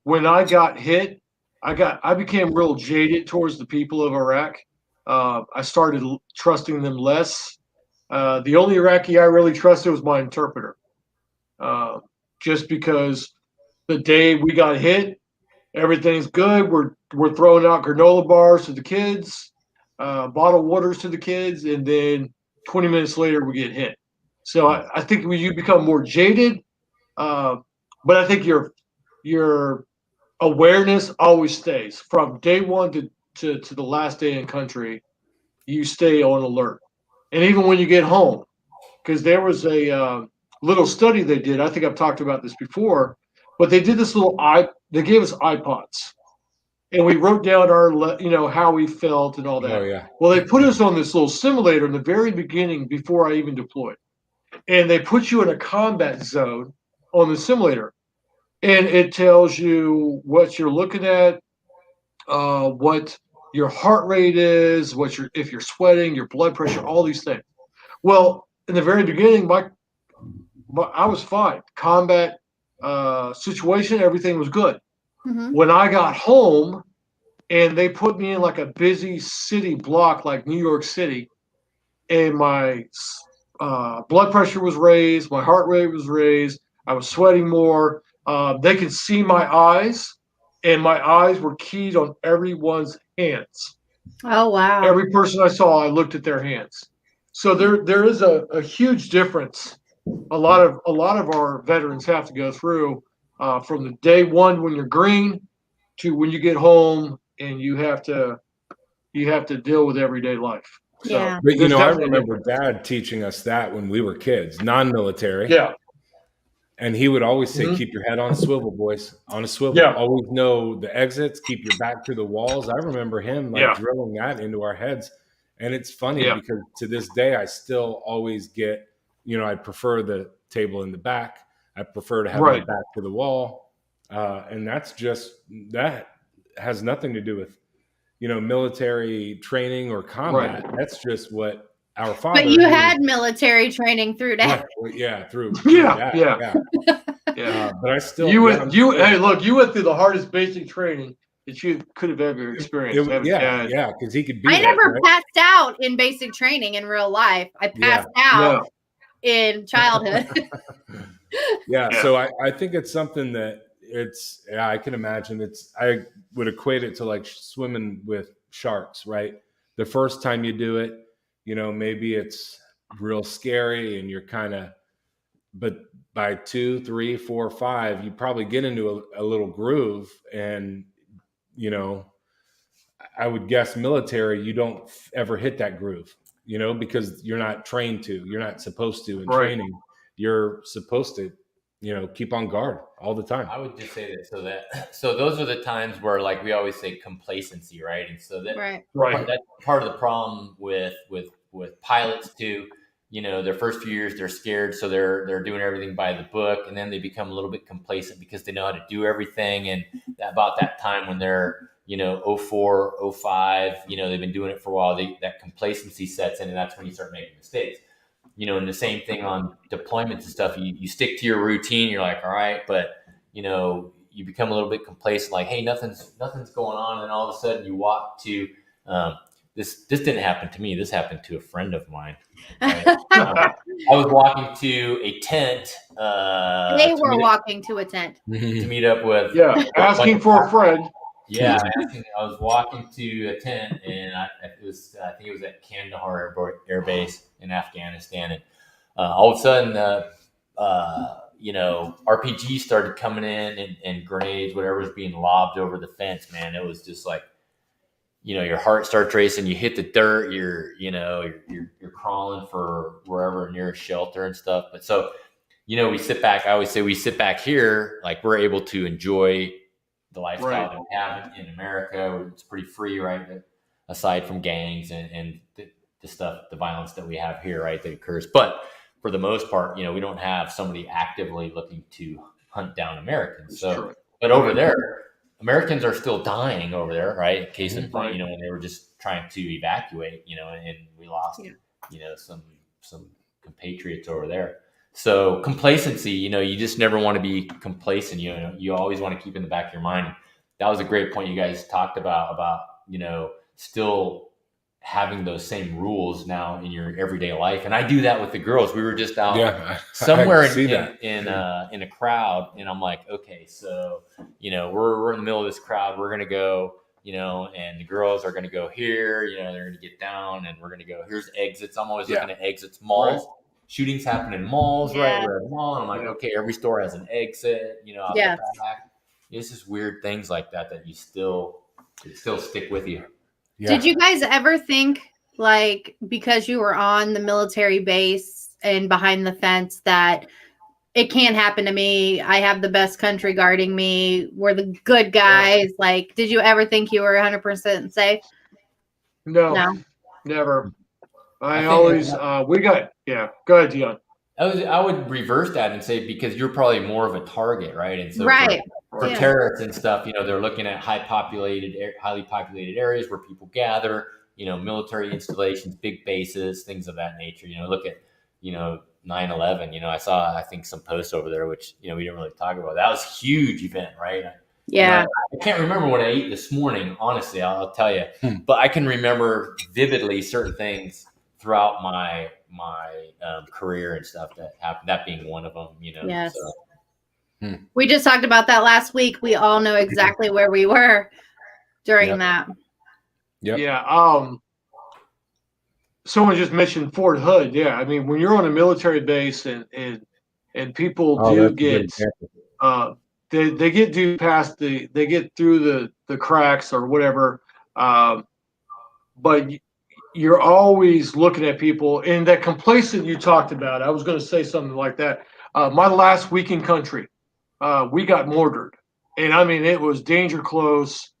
when I got hit, I became real jaded towards the people of Iraq. I started trusting them less. The only Iraqi I really trusted was my interpreter. Just because the day we got hit, everything's good. We're throwing out granola bars to the kids, bottled waters to the kids, and then 20 minutes later we get hit. So I think when you become more jaded, but I think your awareness always stays from day one to the last day in country. You stay on alert, and even when you get home, because there was a little study they did. I think I've talked about this before, but they did this they gave us iPods, and we wrote down how we felt and all that. Oh yeah. Well, they put us on this little simulator in the very beginning before I even deployed, and they put you in a combat zone on the simulator, and it tells you what you're looking at, what your heart rate is, if you're sweating, your blood pressure, all these things. Well, in the very beginning, I was fine. Combat situation, everything was good. Mm-hmm. When I got home and they put me in like a busy city block like New York City, and my blood pressure was raised, my heart rate was raised, I was sweating more. They could see my eyes, and my eyes were keyed on everyone's hands. Oh, wow. Every person I saw, I looked at their hands. So there is a huge difference. A lot of our veterans have to go through from the day one when you're green to when you get home, and you have to deal with everyday life. So, Yeah. But I remember Dad teaching us that when we were kids, non-military. Yeah. And he would always say, Mhm. keep your head on a swivel, boys, on a swivel. Yeah. Always know the exits, keep your back to the walls. I remember him drilling that into our heads. And it's funny because to this day, I still always get, I prefer the table in the back. I prefer to have my back to the wall. And that has nothing to do with, military training or combat. Right. That's just what our father. But you had military training through that. Right. Yeah, through Yeah. But I still. Hey, look, you went through the hardest basic training that you could have ever experienced. Because he could be. I never passed out in basic training in real life. I passed out in childhood. So I think it's something that I can imagine I would equate it to like swimming with sharks, right? The first time you do it, maybe it's real scary and you're but by 2, 3, 4, 5, you probably get into a little groove. And, I would guess military, you don't ever hit that groove, because you're not trained to, you're not supposed to in training. You're supposed to, keep on guard all the time. I would just say that so those are the times where, like we always say, complacency, right? And so that's part of the problem with pilots too. Their first few years they're scared, so they're doing everything by the book, and then they become a little bit complacent because they know how to do everything. And about that time when they're 04, 05, they've been doing it for a while, that complacency sets in, and that's when you start making mistakes. And the same thing on deployments and stuff. You stick to your routine. You're like, all right, but you become a little bit complacent. Like, hey, nothing's going on, and all of a sudden you walk to this. This didn't happen to me. This happened to a friend of mine. Right? I was walking to a tent. They were walking to a tent to meet up with. Yeah, asking for a friend. Yeah, I was walking to a tent, and I think it was at Kandahar Air Base in Afghanistan, and all of a sudden, RPGs started coming in, and grenades, whatever was being lobbed over the fence. Man, it was just like, your heart starts racing. You hit the dirt. You're crawling for wherever near a shelter and stuff. But so, we sit back. I always say we sit back here, like we're able to enjoy the lifestyle that we have in America. It's pretty free, right? Aside from gangs and the stuff, the violence that we have here, right, that occurs. But for the most part, we don't have somebody actively looking to hunt down Americans. So, but over there, Americans are still dying over there, right? Case in point, when they were just trying to evacuate, and we lost, some compatriots over there. So complacency, you just never want to be complacent. You always want to keep in the back of your mind. That was a great point you guys talked about, still having those same rules now in your everyday life. And I do that with the girls. We were just out somewhere in a crowd, and I'm like, okay, so, we're in the middle of this crowd. We're going to go, and the girls are going to go here, they're going to get down, and we're going to go, here's exits. I'm always looking at exits, malls. Right. Shootings happen in malls, right? We're at a mall, and I'm like, okay, every store has an exit, out the back. It's just weird things like that you still stick with you. Yeah. Did you guys ever think, like, because you were on the military base and behind the fence, that it can't happen to me? I have the best country guarding me. We're the good guys. Yeah. Like, did you ever think you were 100% safe? No, never. I always, go ahead, Dijonn. I would reverse that and say, because you're probably more of a target, right? And so right. for terrorists and stuff, they're looking at highly populated areas where people gather, military installations, big bases, things of that nature. Look at, 9/11. I think some posts over there, which, we didn't really talk about. That was a huge event, right? Yeah. I can't remember what I ate this morning, honestly, I'll tell you. But I can remember vividly certain things throughout my career and stuff that happened, that being one of them, Yes. So. We just talked about that last week. We all know exactly where we were during that. Yep. Yeah. Someone just mentioned Fort Hood. Yeah. I mean, when you're on a military base and people do get, they get they get through the cracks or whatever. But you're always looking at people, and that complacent you talked about. I was going to say something like that. My last week in country, we got mortared, and I mean, it was danger close,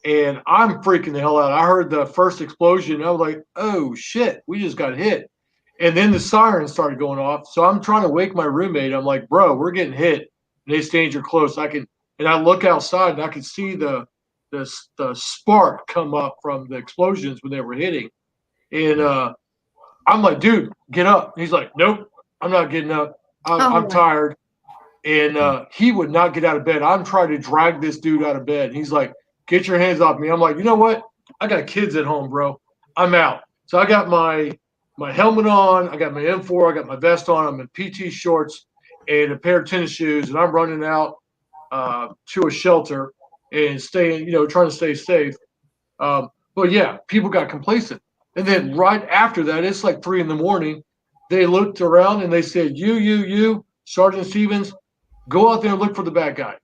and I'm freaking the hell out. I heard the first explosion. I was like, oh shit, we just got hit. And then the sirens started going off. So I'm trying to wake my roommate. I'm like, bro, we're getting hit, and it's danger close. And I look outside and I could see the spark come up from the explosions when they were hitting. And I'm like, dude, get up. And he's like, nope, I'm not getting up. I'm tired. And he would not get out of bed. I'm trying to drag this dude out of bed. And he's like, get your hands off me. I'm like, you know what? I got kids at home, bro. I'm out. So I got my helmet on. I got my M4. I got my vest on. I'm in PT shorts and a pair of tennis shoes. And I'm running out to a shelter and staying, trying to stay safe. But yeah, people got complacent. And then right after that, it's like 3 a.m. They looked around and they said, you, Sergeant Stevens, go out there and look for the bad guy.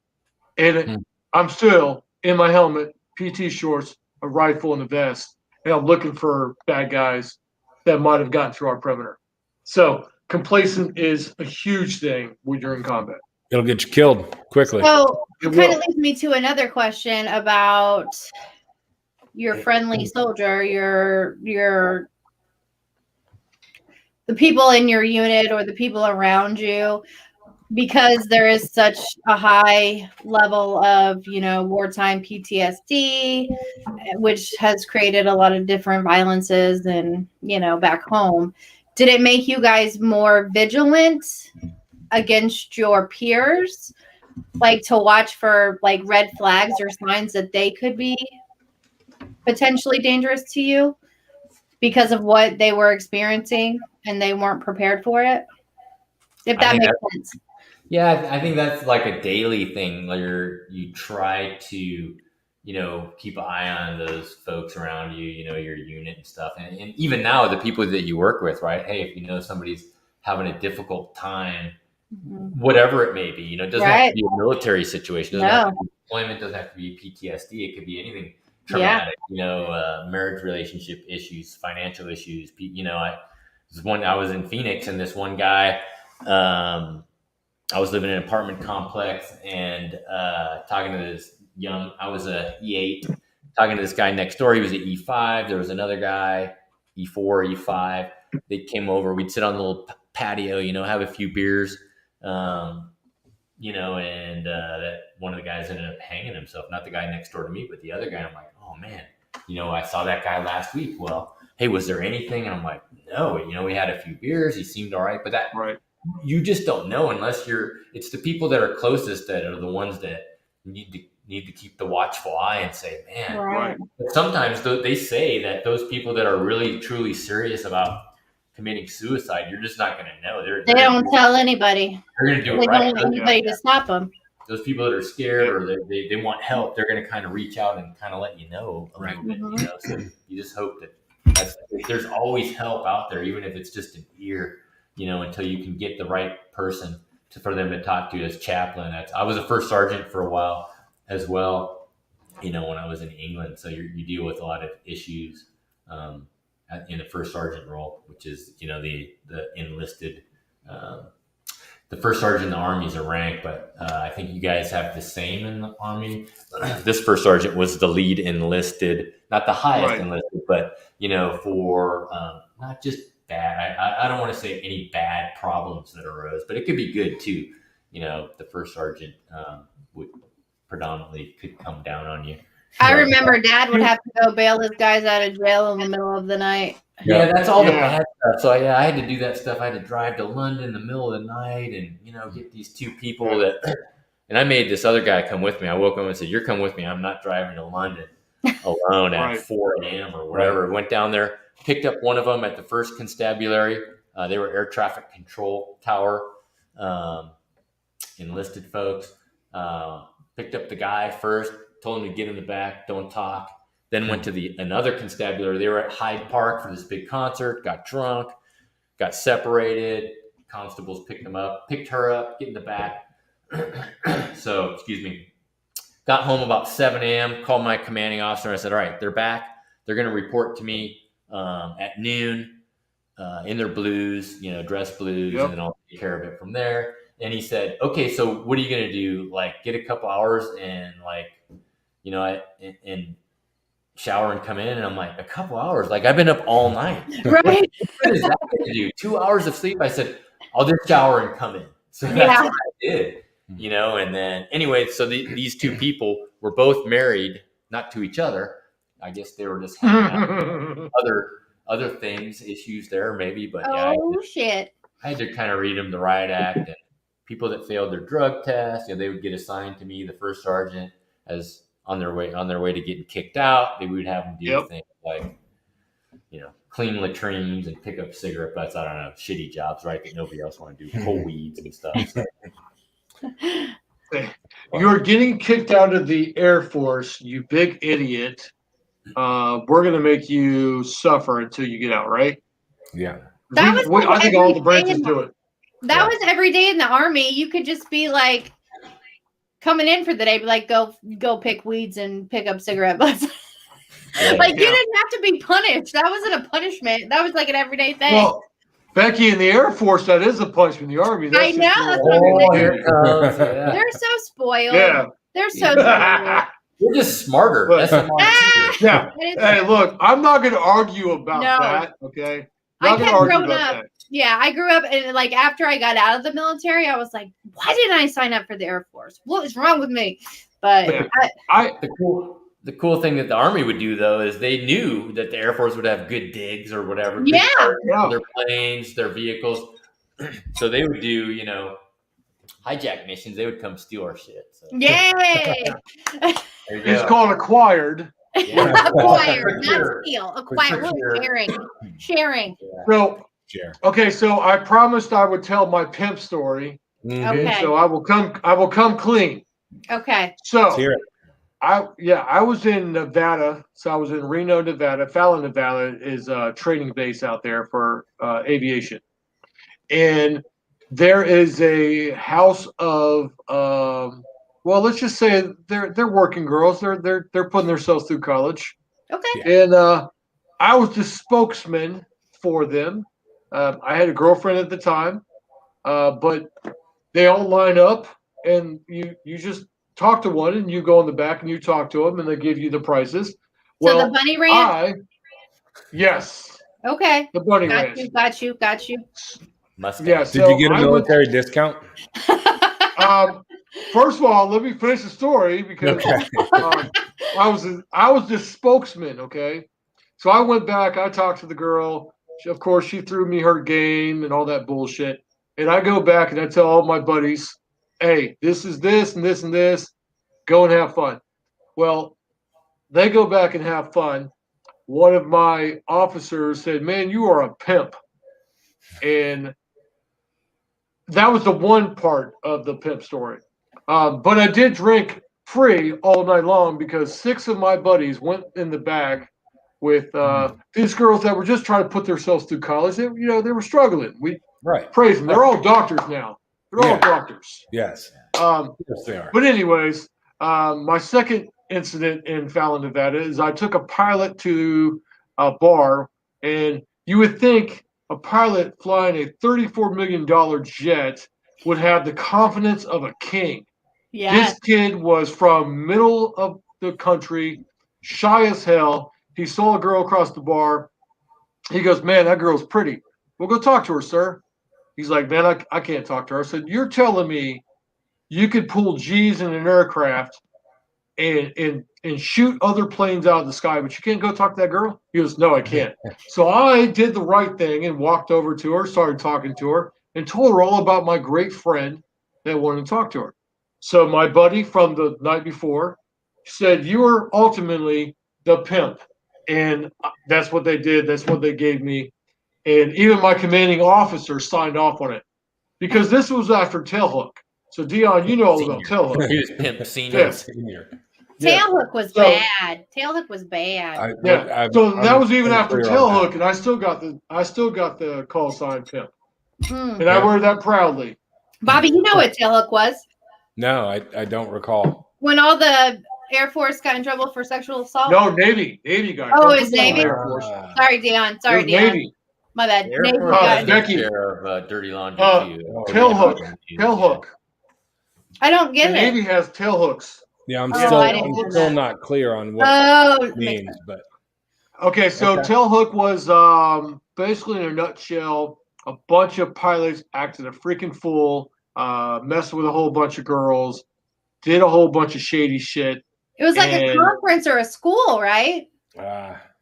And I'm still in my helmet, PT shorts, a rifle, and a vest. And I'm looking for bad guys that might have gotten through our perimeter. So complacent is a huge thing when you're in combat. It'll get you killed quickly. So it kind of leads me to another question about your friendly soldier, the people in your unit or the people around you, because there is such a high level of, wartime PTSD, which has created a lot of different violences and, back home. Did it make you guys more vigilant against your peers, like to watch for like red flags or signs that they could be potentially dangerous to you because of what they were experiencing and they weren't prepared for it? If that makes sense. Yeah, I think that's like a daily thing where you try to, keep an eye on those folks around you, your unit and stuff. And even now, the people that you work with, right? Hey, if somebody's having a difficult time, whatever it may be, it doesn't have to be a military situation. It doesn't have to be deployment, doesn't have to be PTSD. It could be anything traumatic, marriage relationship issues, financial issues. I was in Phoenix, and this one guy, I was living in an apartment complex and talking to this I was a E8, talking to this guy next door. He was an E5. There was another guy, E4, E5. They came over. We'd sit on the little patio, have a few beers, and that one of the guys ended up hanging himself. Not the guy next door to me, but the other guy. I'm like, oh, man, I saw that guy last week. Well, hey, was there anything? And I'm like, no, we had a few beers. He seemed all right. But that you just don't know unless it's the people that are closest that are the ones that need to keep the watchful eye and say, man. Right. But sometimes they say that those people that are really, truly serious about committing suicide, you're just not going to know. They don't tell anybody. They're going to do it They right. don't want anybody to stop them. Those people that are scared or they want help, they're going to kind of reach out and kind of let you know a little bit. So you just hope that there's always help out there, even if it's just an ear, until you can get the right person for them to talk to as chaplain. I was a first sergeant for a while, as well, when I was in England. So you deal with a lot of issues in the first sergeant role, which is, the enlisted, the first sergeant in the Army is a rank, but I think you guys have the same in the Army. This first sergeant was the lead enlisted, not the highest enlisted, but, for not just bad. I don't want to say any bad problems that arose, but it could be good too. The first sergeant would predominantly could come down on you. I remember Dad would have to go bail his guys out of jail in the middle of the night. Yeah, that's all the bad stuff. So I had to do that stuff. I had to drive to London in the middle of the night and get these two people that. And I made this other guy come with me. I woke him and said, "You're coming with me. I'm not driving to London alone at 4 a.m. or whatever." Went down there, picked up one of them at the first constabulary. They were air traffic control tower, enlisted folks. Picked up the guy first, told him to get in the back, don't talk. Then went to another constabulary. They were at Hyde Park for this big concert, got drunk, got separated. Constables picked them up, picked her up, get in the back. So, excuse me. Got home about 7 a.m., called my commanding officer, and I said, all right, they're back. They're going to report to me at noon in their blues, dress blues, and then I'll take care of it from there. And he said, okay, so what are you going to do? Like, get a couple hours and and shower and come in? And I'm like, a couple hours? Like, I've been up all night. Right. What is that going to do? 2 hours of sleep? I said, I'll just shower and come in. So that's what I did, and then anyway, so these two people were both married, not to each other. I guess they were just hanging out. Other things, issues there maybe, but shit. I had to kind of read them the riot act, and people that failed their drug test, they would get assigned to me, the first sergeant, as on their way to getting kicked out. They would have them do things like, clean latrines and pick up cigarette butts. I don't know, shitty jobs, right? That nobody else want to do, pull weeds and stuff. So. You're getting kicked out of the Air Force, you big idiot. We're going to make you suffer until you get out, right? Yeah. I think all the branches do it. That was every day in the Army. You could just be like coming in for the day, be like, go pick weeds and pick up cigarette butts. Like you didn't have to be punished. That wasn't a punishment. That was like an everyday thing. Well, Becky, in the Air Force, that is a punishment. In the Army, I know. That's what I'm saying. They're so spoiled. Yeah. They're so spoiled. We're just smarter. Yeah. Hey, look, I'm not going to argue about that. Okay. I kept growing up. Yeah, I grew up and like after I got out of the military, I was like, why didn't I sign up for the Air Force? What is wrong with me? But the cool thing that the Army would do though is they knew that the Air Force would have good digs or whatever. Yeah. Their planes, their vehicles. So they would do, hijack missions. They would come steal our shit. So. Yay! It's called acquired. Yeah. Acquired, not steal. Acquired. Sharing. So, okay, so I promised I would tell my pimp story. Okay. So I will come clean. Okay. So I was in Nevada. So I was in Reno, Nevada. Fallon, Nevada is a training base out there for aviation. And there is a house of well, let's just say they're working girls. They're putting themselves through college. Okay. And I was the spokesman for them. I had a girlfriend at the time, but they all line up, and you just talk to one, and you go in the back and you talk to them, and they give you the prices. So the bunny ranch. Yes. Okay. The bunny ranch. Got you. Mustang. Yeah. Did you get a military discount? First of all, let me finish the story because I was the spokesman. Okay, so I went back. I talked to the girl. Of course, she threw me her game and all that bullshit. And I go back and I tell all my buddies, "Hey, this is this and this and this. Go and have fun." Well, they go back and have fun. One of my officers said, "Man, you are a pimp," and that was the one part of the pimp story. But I did drink free all night long because 6 of my buddies went in the back with these girls that were just trying to put themselves through college. They were struggling. We praise them. They're all doctors now. They're all doctors. Yes. Yes, they are. But anyways, My second incident in Fallon, Nevada is I took a pilot to a bar, and you would think a pilot flying a $34 million jet would have the confidence of a king. Yeah. This kid was from middle of the country, shy as hell. He saw a girl across the bar. He goes, man, that girl's pretty. Well, go talk to her, sir. He's like, man, I can't talk to her. I said, you're telling me you could pull G's in an aircraft and shoot other planes out of the sky, but you can't go talk to that girl? He goes, no, I can't. So I did the right thing and walked over to her, started talking to her, and told her all about my great friend that wanted to talk to her. So my buddy from the night before said, you are ultimately the pimp. And that's what they did. That's what they gave me. And even my commanding officer signed off on it because this was after Tailhook. So Dion, you know all about Tailhook. He was Pimp Senior. Yeah. Senior. Tailhook was So- bad. Tailhook was bad. So that was even after unclear on Tailhook, that. and I still got the call sign Pimp, Hmm. and I wear that proudly. Bobby, you know what Tailhook was? No, I don't recall. When all the Air Force got in trouble for sexual assault? No, Navy guy. Oh, Don't it's put that on Navy? Air Force. Sorry, Dion. It Sorry, was Dion. Navy. My bad. Air Navy Force got has it. their Becky. share of dirty laundry too. Tailhook. I don't The get it. Navy has tailhooks. Yeah, I'm Oh, still I didn't know that. not clear on what Oh, it means, but Okay, so Okay. Tailhook was basically in a nutshell, a bunch of pilots acted a freaking fool, messed with a whole bunch of girls, did a whole bunch of shady shit. it was like a And- conference or a school, right?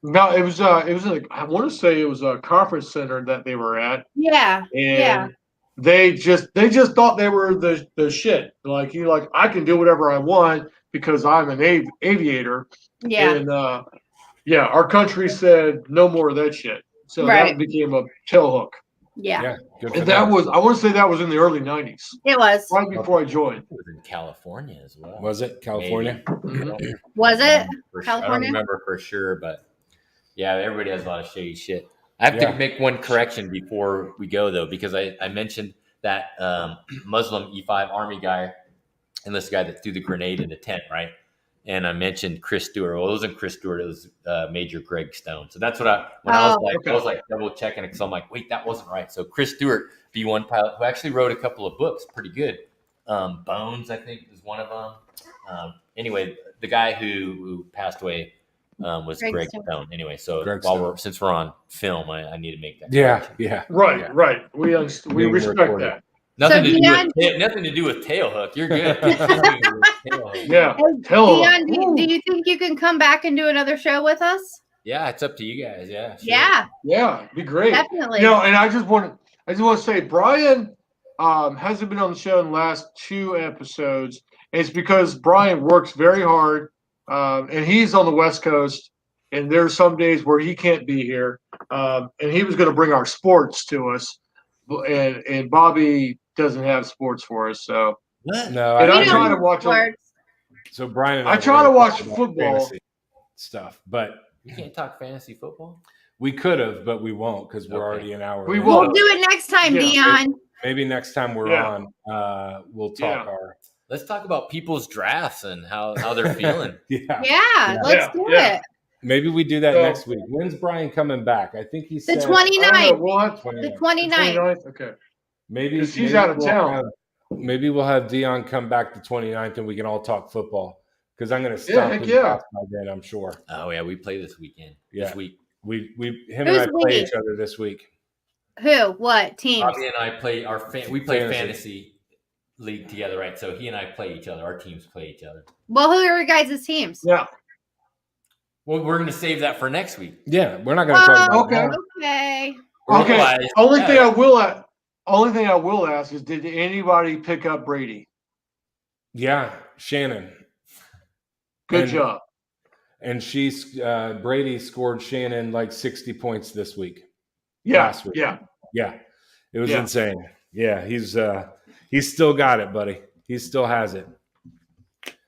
No, it was I want to say it was a conference center that they were at, Yeah. and Yeah. they just thought they were the shit. Like I can do whatever I want because I'm an aviator. Yeah. And our country said no more of that shit. So Right. that became a tailhook. Yeah. yeah, good for And that them. was I want to say that was in the early 90s, It was. right before I joined. It was in California as well. Was it California? Mhm. Was it? For sure. I don't California? remember for sure, but yeah, everybody has a lot of shady shit. I have Yeah. to make one correction before we go though, because I mentioned that Muslim E5 Army guy and this guy that threw the grenade in the tent, right? And I mentioned Chris Stewart. Well, it wasn't Chris Stewart; it was Major Greg Stone. So that's what I was like double checking it because I'm like, wait, that wasn't right. So Chris Stewart, B1 pilot, who actually wrote a couple of books, pretty good. Bones, I think, is one of them. Anyway, the guy who passed away was Greg Stone. Anyway, so Greg since we're on film, I need to make that. Yeah, correction. yeah. Right. We Being respect recorded. that. Nothing, So nothing to do with Tailhook. You're good. Tailhook. Yeah. Hey, Tailhook. Dion, do you think you can come back and do another show with us? Yeah, it's up to you guys. Yeah. Sure. Yeah, Yeah, be great. definitely. And I just want to say Brian hasn't been on the show in the last 2 episodes. And it's because Brian works very hard, and he's on the West Coast, and there's some days where he can't be here. And he was going to bring our sports to us, and Bobby doesn't have sports for us. So What? No, And We I don't try to do watch sports. So Brian and I were try gonna to watch talk about football. fantasy stuff, but You can't talk fantasy football. we could have, but we won't because we're Okay. already an hour. We in. won't. We'll do it next time, Yeah. Dion. Maybe next time we're Yeah. on, we'll talk our Let's talk about people's drafts and how they're feeling. Yeah, let's do Yeah. it. Maybe we do that So- next week. When's Brian coming back? I think he The said 29th. I don't know, we'll have The 29th. 29th. 29th. Okay. Maybe 'Cause he's maybe out of we'll town. maybe we'll have Dion come back the 29th and we can all talk football because I'm going to Yeah, stop heck his yeah. box by then. I'm sure. Oh yeah, we play this weekend. Yeah. This week, Him Who's and I play we? each other this week. Who? What? Teams? Bobby and I play we play Fantasy. fantasy league together, right? So he and I play each other. Our teams play each other. Well, who are your guys' teams? Yeah. Well, we're going to save that for next week. Yeah, we're not going to talk about Okay. that. Okay. Okay. Otherwise, Only yeah. thing I will ask is, did anybody pick up Brady? Yeah, Shannon. Good And- job. And Brady scored Shannon like 60 points this week. Yeah. last week. Yeah. Yeah. It was Yeah. insane. Yeah, he's still got it, buddy. He still has it.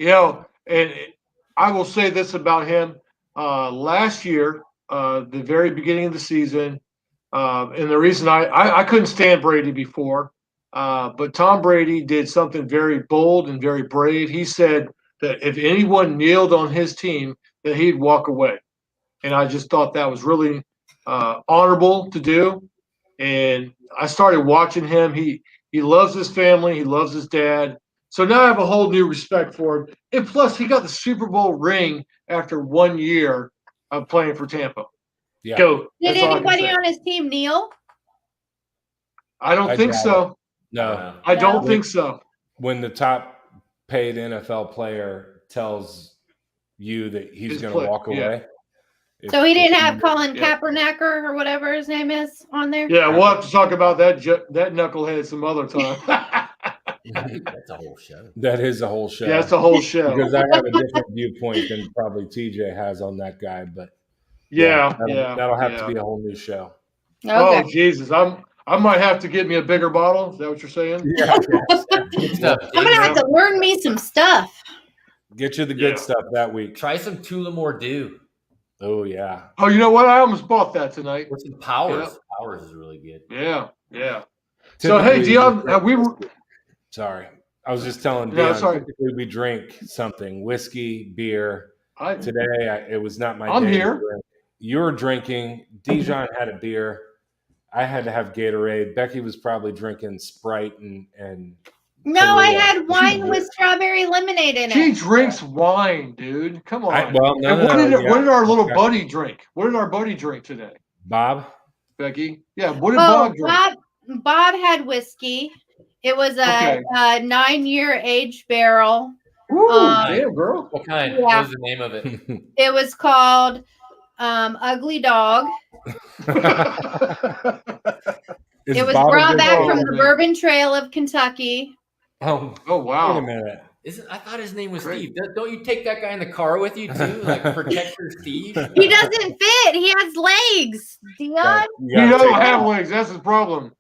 And I will say this about him. Last year, the very beginning of the season, and the reason I couldn't stand Brady before, but Tom Brady did something very bold and very brave. He said that if anyone kneeled on his team, that he'd walk away. And I just thought that was really honorable to do. And I started watching him. He loves his family. He loves his dad. So now I have a whole new respect for him. And plus, he got the Super Bowl ring after 1 year of playing for Tampa. Yeah. Go. Did anybody on his team kneel? I don't think so. No. I don't think so. When the top paid NFL player tells you that he's going to walk away. So he didn't have Colin Kaepernick or whatever his name is on there? Yeah, we'll have to talk about that knucklehead some other time. That's a whole show. That is a whole show. Yeah, it's a whole show. Because I have a different viewpoint than probably TJ has on that guy. But that'll have to be a whole new show. Okay. Oh, Jesus. I might have to get me a bigger bottle. Is that what you're saying? Yeah. I'm going to have to learn me some stuff. Get you the good stuff that week. Try some Tullamore Dew. Oh, yeah. Oh, you know what? I almost bought that tonight. With some Powers. Yep. Powers is really good. Yeah. So, hey, Dion, Sorry. I was just telling Dion, typically we drink something, whiskey, beer. Today, it was not my day. I'm here. You were drinking. Dijonn had a beer. I had to have Gatorade. Becky was probably drinking Sprite and No, I had wine with strawberry lemonade in it. She drinks wine, dude. Come on. What did our little buddy drink? What did our buddy drink today? Bob? Becky? Yeah, what did Bob drink? Bob had whiskey. It was a 9-year aged barrel. Ooh, damn, girl. What kind? What was the name of it? It was called Ugly Dog. It was brought back from the Bourbon Trail of Kentucky. Oh wow. Wait a minute. I thought his name was Steve. Don't you take that guy in the car with you too? Like Protector Steve? He doesn't fit. He has legs, Dion. He doesn't have legs. That's his problem.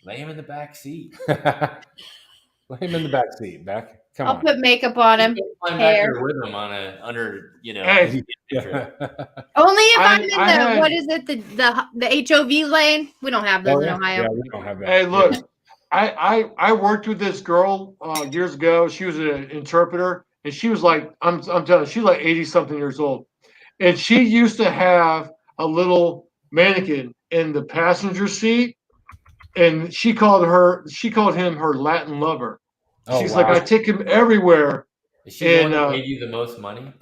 Lay him in the back seat. Lay him in the back seat, Beck. Come on. I'll put makeup on him. I'm back there with him on Hey. Only if I'm in what is it, the HOV lane? We don't have those in Ohio. Yeah, we don't have that. Hey, look, I worked with this girl years ago. She was an interpreter, and she was like, I'm telling you, she's like 80-something years old. And she used to have a little mannequin in the passenger seat, and she called him her Latin lover. She's like, I take him everywhere. Is she the one that gave you the most money?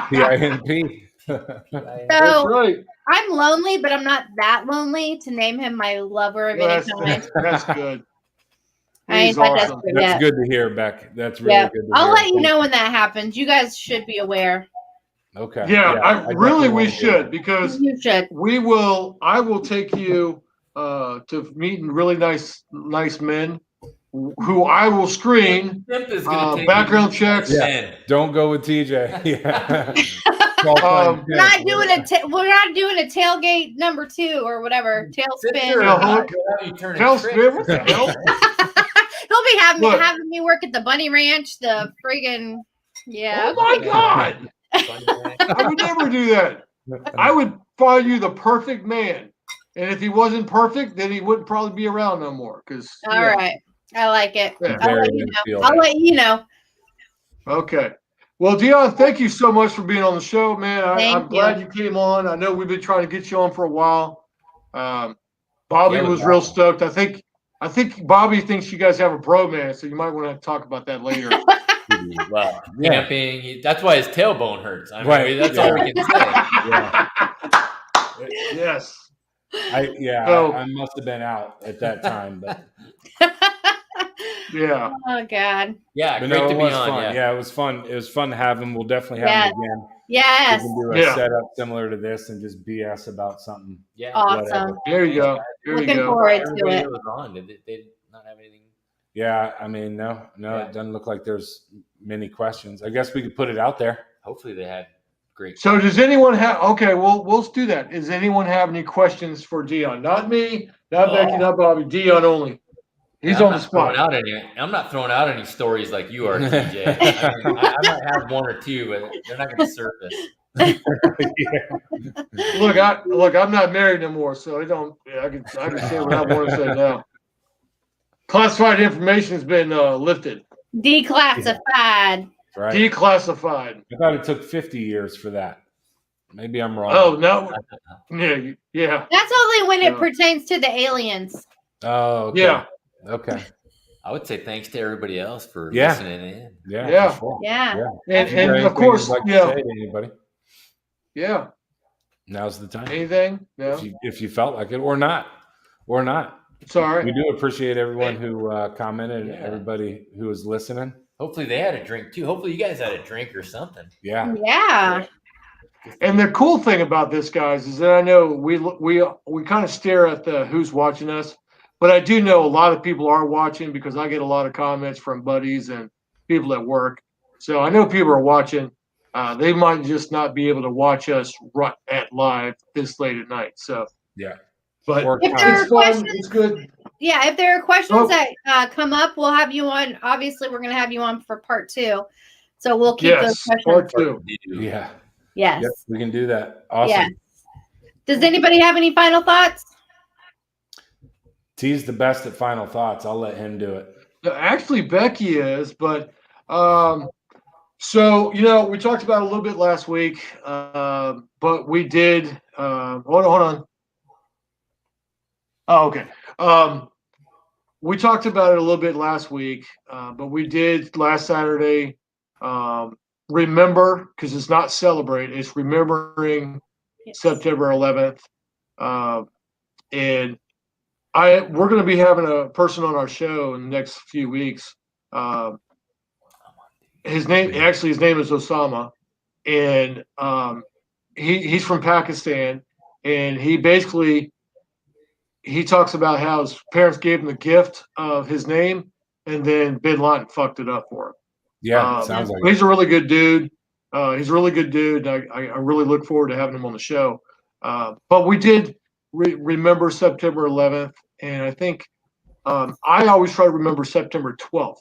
PINP. That's right. I'm lonely, but I'm not that lonely to name him my lover of any kind. That's good. That's good to hear, Beck. That's really good to hear. I'll let you know when that happens. You guys should be aware. Okay. Yeah, we should, because you should. I will take you to meeting really nice men who I will screen. Background checks. Yeah. Don't go with TJ. Yeah. We're not doing a tailgate number 2 or whatever. Tailspin. Tailspin. What the hell? He'll be having me work at the Bunny Ranch. The friggin' Oh my God! I would never do that. I would find you the perfect man, and if he wasn't perfect, then he wouldn't probably be around no more. All right, I like it. Yeah. I'll let you know. Okay. Well, Dion, thank you so much for being on the show, man. I'm glad you came on. I know we've been trying to get you on for a while. Bobby was real stoked. I think Bobby thinks you guys have a bromance, so you might want to talk about that later. Well, camping, that's why his tailbone hurts. I mean, that's all we can say. Yes. I must have been out at that time, but yeah. Oh God. Yeah, great to be on. Fun. Yeah, it was fun. It was fun to have him. We'll definitely have him again. Yes. We can do a setup similar to this and just BS about something. Yeah. Awesome. Whatever. There you go. Looking forward to it. Did they not have anything? Yeah, I mean, no, it doesn't look like there's many questions. I guess we could put it out there. Hopefully they had great. So does anyone have? Okay, we'll do that. Does anyone have any questions for Dion? Not me, not Becky, not Bobby. Dion only. He's on the spot. I'm not throwing out any stories like you are, TJ. I might have one or two, but they're not going to surface. Look, I'm not married anymore, so I don't. I can say what I want to say now. Classified information has been lifted. Declassified. Right. Declassified. I thought it took 50 years for that. Maybe I'm wrong. Oh no. Yeah. That's only when it pertains to the aliens. Oh, okay. Yeah. Okay. I would say thanks to everybody else for listening in. Yeah. For sure. Yeah. And of course, like to say to anybody, yeah. Now's the time. Anything? No. If you felt like it, or not. It's all right. We do appreciate everyone who commented and everybody who was listening. Hopefully they had a drink too. Hopefully you guys had a drink or something. Yeah. Yeah. And the cool thing about this, guys, is that I know we kind of stare at the who's watching us, but I do know a lot of people are watching because I get a lot of comments from buddies and people at work. So I know people are watching. They might just not be able to watch us right at live this late at night. So yeah. But if there are questions, it's good. Yeah, if there are questions that come up, we'll have you on. Obviously, we're going to have you on for part 2. So we'll keep those questions. Part 2. Yeah. Yes. Yep, we can do that. Awesome. Yes. Does anybody have any final thoughts? T's the best at final thoughts. I'll let him do it. Actually, Becky is, but so we talked about it a little bit last week, but we did. Hold on. Oh, okay. We talked about it a little bit last week, but we did last Saturday. Remember, because it's not celebrate, it's remembering September 11th. And we're going to be having a person on our show in the next few weeks. His name is Osama, and he's from Pakistan, and he talks about how his parents gave him the gift of his name, and then Bin Laden fucked it up for him. Yeah, sounds like he's a really good dude. I really look forward to having him on the show. But we did remember September 11th, and I think I always try to remember September 12th.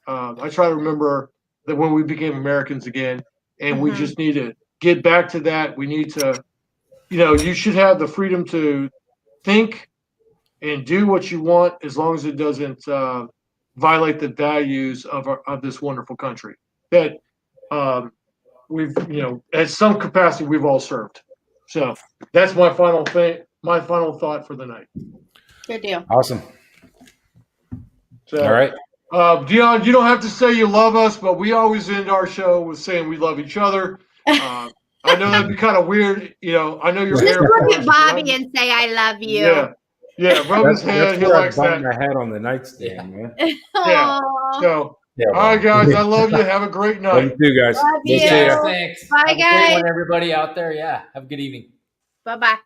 I try to remember that when we became Americans again, and we just need to get back to that. We need to, you should have the freedom to think and do what you want as long as it doesn't violate the values of this wonderful country that we've, at some capacity we've all served. So that's my final thought for the night. Good deal. Awesome. So, all right. Dijonn, you don't have to say you love us, but we always end our show with saying we love each other. I know that'd be kind of weird. I know you're just look at Bobby and say I love you. Yeah, rub his head. He likes that. My head on the nightstand, man. Yeah. So, all right, guys, I love you. Have a great night. Love you, guys. Love you. Thanks. Bye, Have a guys. great one, everybody out there. Yeah. Have a good evening. Bye-bye.